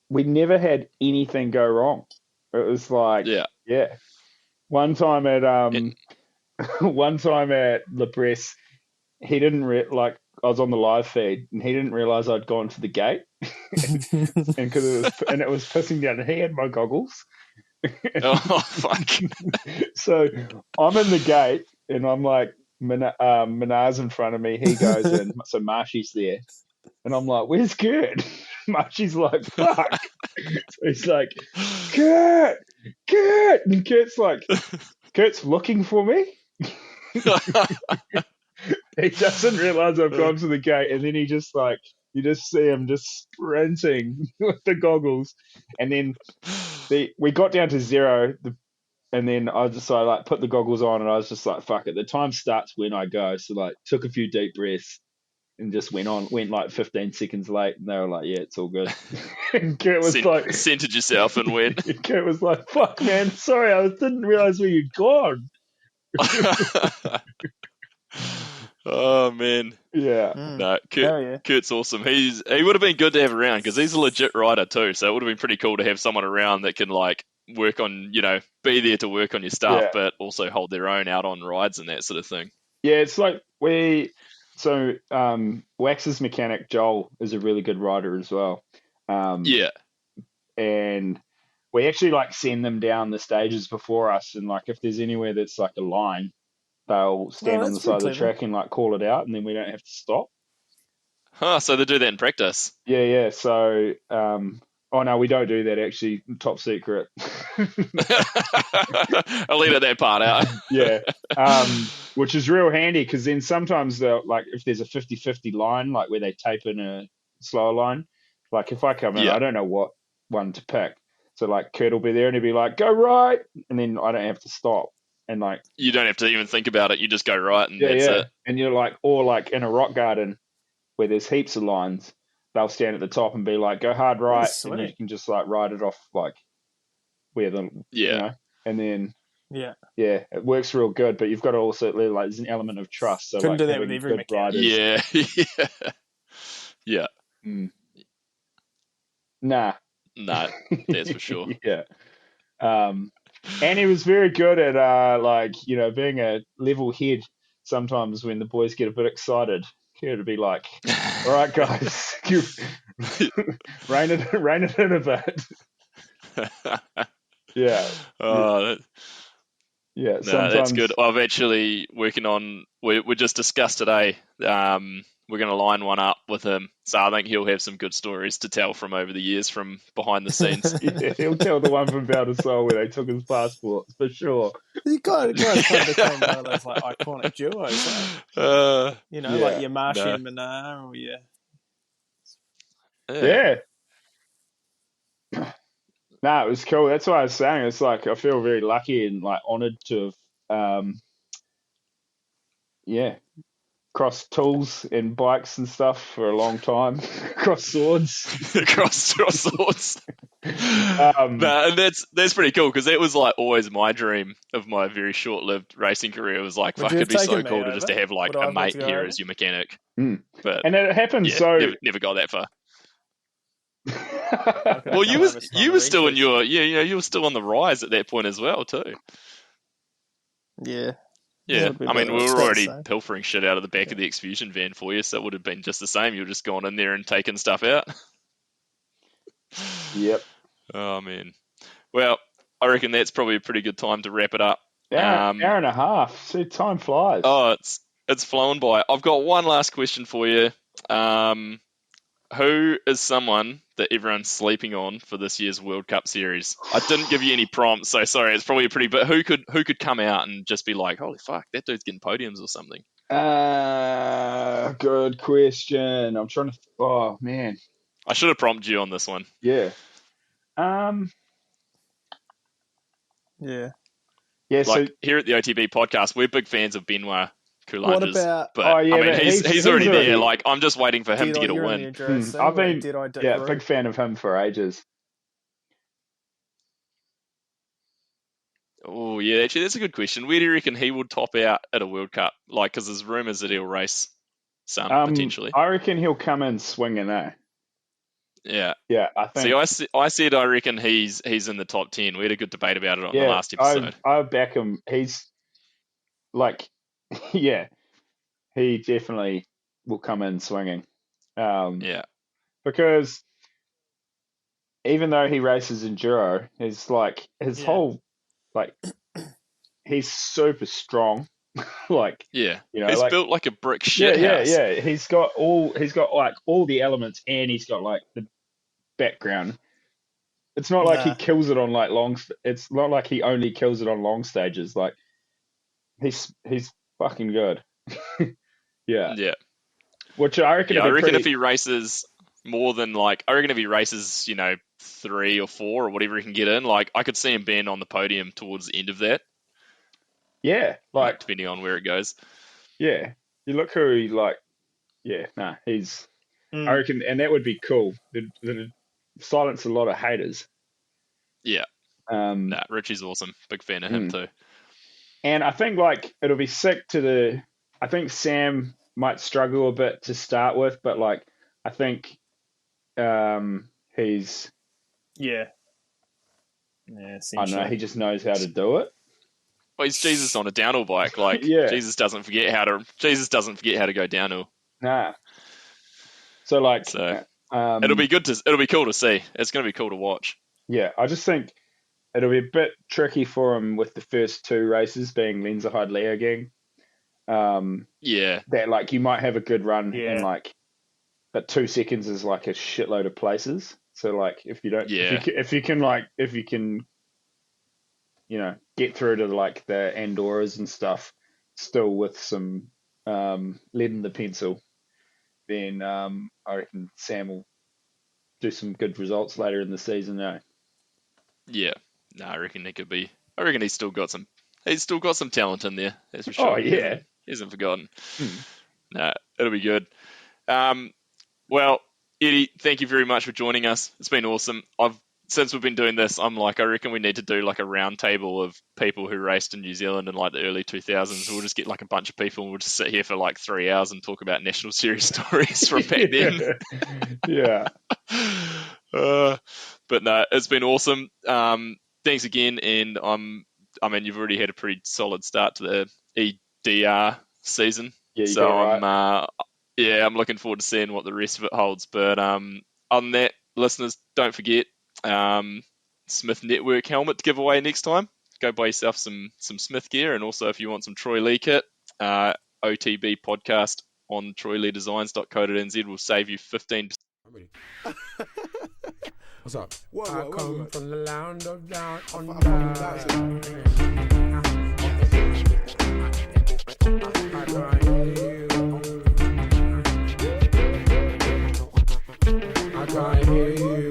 we never had anything go wrong. It was like, yeah. One time at La Presse, he didn't I was on the live feed and he didn't realize I'd gone to the gate, and it was pissing down. And he had my goggles. Oh fuck! So I'm in the gate and I'm like, Minar's in front of me. He goes in, so Marshy's there, and I'm like, "Where's Kurt?" Marshy's like, "Fuck!" So he's like, "Kurt," and Kurt's looking for me. He doesn't realize I've gone to the gate, and then he just like, you just see him just sprinting with the goggles, and then we got down to zero, and then I decided like put the goggles on, and I was just like, fuck it, the time starts when I go. So like took a few deep breaths and just went like 15 seconds late, and they were like, yeah, it's all good. And Kurt was like, centered yourself and went. Kurt was like, fuck man, sorry, I didn't realize where you'd gone. Oh man, yeah. No, Kurt's awesome. He would have been good to have around because he's a legit rider too. So it would have been pretty cool to have someone around that can like work on, be there to work on your stuff, but also hold their own out on rides and that sort of thing. Yeah, it's like Wax's mechanic Joel is a really good rider as well. And we actually like send them down the stages before us, and like if there's anywhere that's like a line, they'll stand on the side of the track and like call it out, and then we don't have to stop. So they do that in practice. Yeah. So, oh no, we don't do that actually. Top secret. I'll leave that part out. Yeah. Which is real handy because then sometimes they'll like if there's a 50-50 line, like where they tape in a slower line, like if I come in, I don't know what one to pick. So like Kurt will be there and he'll be like, go right, and then I don't have to stop. And like you don't have to even think about it, you just go right and that's it. And you're like, or like in a rock garden where there's heaps of lines, they'll stand at the top and be like, go hard right, and you can just like ride it off like where the and then it works real good. But you've got to also like there's an element of trust. So couldn't like, do that with every mechanic. Yeah. Nah, that's for sure. Yeah. And he was very good at being a level head. Sometimes when the boys get a bit excited, he would be like, "All right, guys, rein it in a bit." Yeah. Yeah. Sometimes... that's good. I've actually working on. We just discussed today. We're going to line one up with him, so I think he'll have some good stories to tell from over the years from behind the scenes. Yeah, he'll tell the one from Valdesol where they took his passport for sure. You guys kind of became one of those like iconic duos, like, like your Marshy and Minar, or No, it was cool. That's what I was saying. It's like I feel very lucky and like honoured to have, yeah, crossed tools and bikes and stuff for a long time. Cross swords. cross swords. No, and that's pretty cool because that was like always my dream of my very short-lived racing career. It was like, Would fuck, you have it'd be so taken me cool to just to over? have like Would I a have let mate you go here over? as your mechanic. Mm. But And it happened yeah, never got that far. Okay, Well, come you over, it's not were the still in retreat. you were still on the rise at that point as well too. Yeah. Yeah, Would be I mean, about we were about the already same. pilfering shit out of the back of the execution van for you, so it would have been just the same. You were just gone in there and taking stuff out. Yep. Oh man. Well, I reckon that's probably a pretty good time to wrap it up. Hour and a half. See, time flies. Oh, it's flown by. I've got one last question for you. Who is someone that everyone's sleeping on for this year's World Cup series? I didn't give you any prompts, so sorry. It's probably but who could come out and just be like, holy fuck, that dude's getting podiums or something? Good question. I'm trying to. Oh man. I should have prompted you on this one. Yeah. Yeah. Yeah. So Like here at the OTB podcast, we're big fans of Benoit What Coulanges, about but Oh, yeah, I mean but he's he's already already- there. Like I'm just waiting for him to get a you're in win. the endurance thing, I've been Dead-Eye Dick yeah, Root. big fan of him for ages. Oh yeah, actually that's a good question. Where do you reckon he would top out at a World Cup? Like, because there's rumours that he'll race some potentially. I reckon he'll come in swinging. Yeah. Yeah, I think. See, I said I reckon he's in the top 10. We had a good debate about it on the last episode. I back him. He's like, yeah, he definitely will come in swinging. Yeah. Because even though he races enduro, his whole like he's super strong. Like Yeah. you know, He's like, built like a brick shit house. yeah. He's got like all the elements, and he's got like the background. It's not like he kills it on like long. It's not like he only kills it on long stages. Like he's fucking good. Yeah. Yeah. Which I reckon. Yeah, I reckon if he races more than like, I reckon if he races, 3 or 4 or whatever he can get in, like I could see him being on the podium towards the end of that. Yeah, like depending on where it goes. Yeah, you look who he like. Yeah, he's. I reckon, and that would be cool. It'd silence a lot of haters. Yeah. Richie's awesome. Big fan of him too. And I think like it'll be sick I think Sam might struggle a bit to start with, but like I think he's. Yeah. I don't know. He just knows how to do it. Well, he's Jesus on a downhill bike. Like Jesus doesn't forget how to go downhill. Nah. So like, it'll be cool to see. It's going to be cool to watch. Yeah, I just think it'll be a bit tricky for him with the first 2 races being Lenzerheide Leogang. That like you might have a good run in like, but 2 seconds is like a shitload of places. So like if you don't, if you can, get through to like the Andoras and stuff, still with some lead in the pencil, then I reckon Sam will do some good results later in the season. Yeah, no, I reckon he could be. I reckon he's still got some talent in there. That's for sure. Oh yeah, he hasn't forgotten. No, it'll be good. Well, Eddie, thank you very much for joining us. It's been awesome. Since we've been doing this, I'm like, I reckon we need to do like a round table of people who raced in New Zealand in like the early 2000s. We'll just get like a bunch of people and we'll just sit here for like 3 hours and talk about National Series stories from back then. Yeah. But no, it's been awesome. Thanks again. And I mean, you've already had a pretty solid start to the EDR season. Yeah, so right. I'm looking forward to seeing what the rest of it holds. But other than that, listeners, don't forget, Smith Network helmet to give away next time. Go buy yourself some Smith gear, and also if you want some Troy Lee kit, OTB podcast on troyleedesigns.co.nz will save you 15%. What's up? I come from the land of down under. I can't hear you.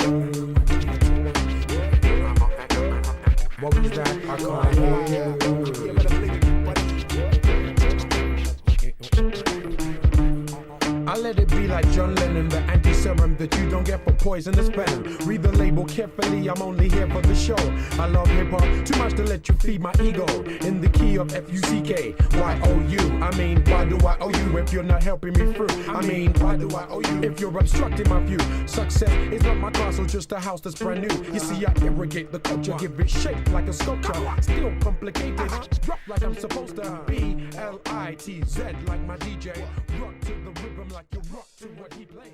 I let it be like John Lennon, the anti-serum that you don't get for poisonous venom. Read the label carefully, I'm only here for the show. I love hip-hop too much to let you feed my ego. In the key of F-U-C-K, Y-O-U. I mean, why do I owe you if you're not helping me through? I mean, why do I owe you if you're obstructing my view? Success is not my castle, just a house that's brand new. You see, I irrigate the culture, give it shape like a sculpture. Still complicated, drop like I'm supposed to. B-L-I-T-Z like my DJ. Rock to the rhythm like you rock to what he plays.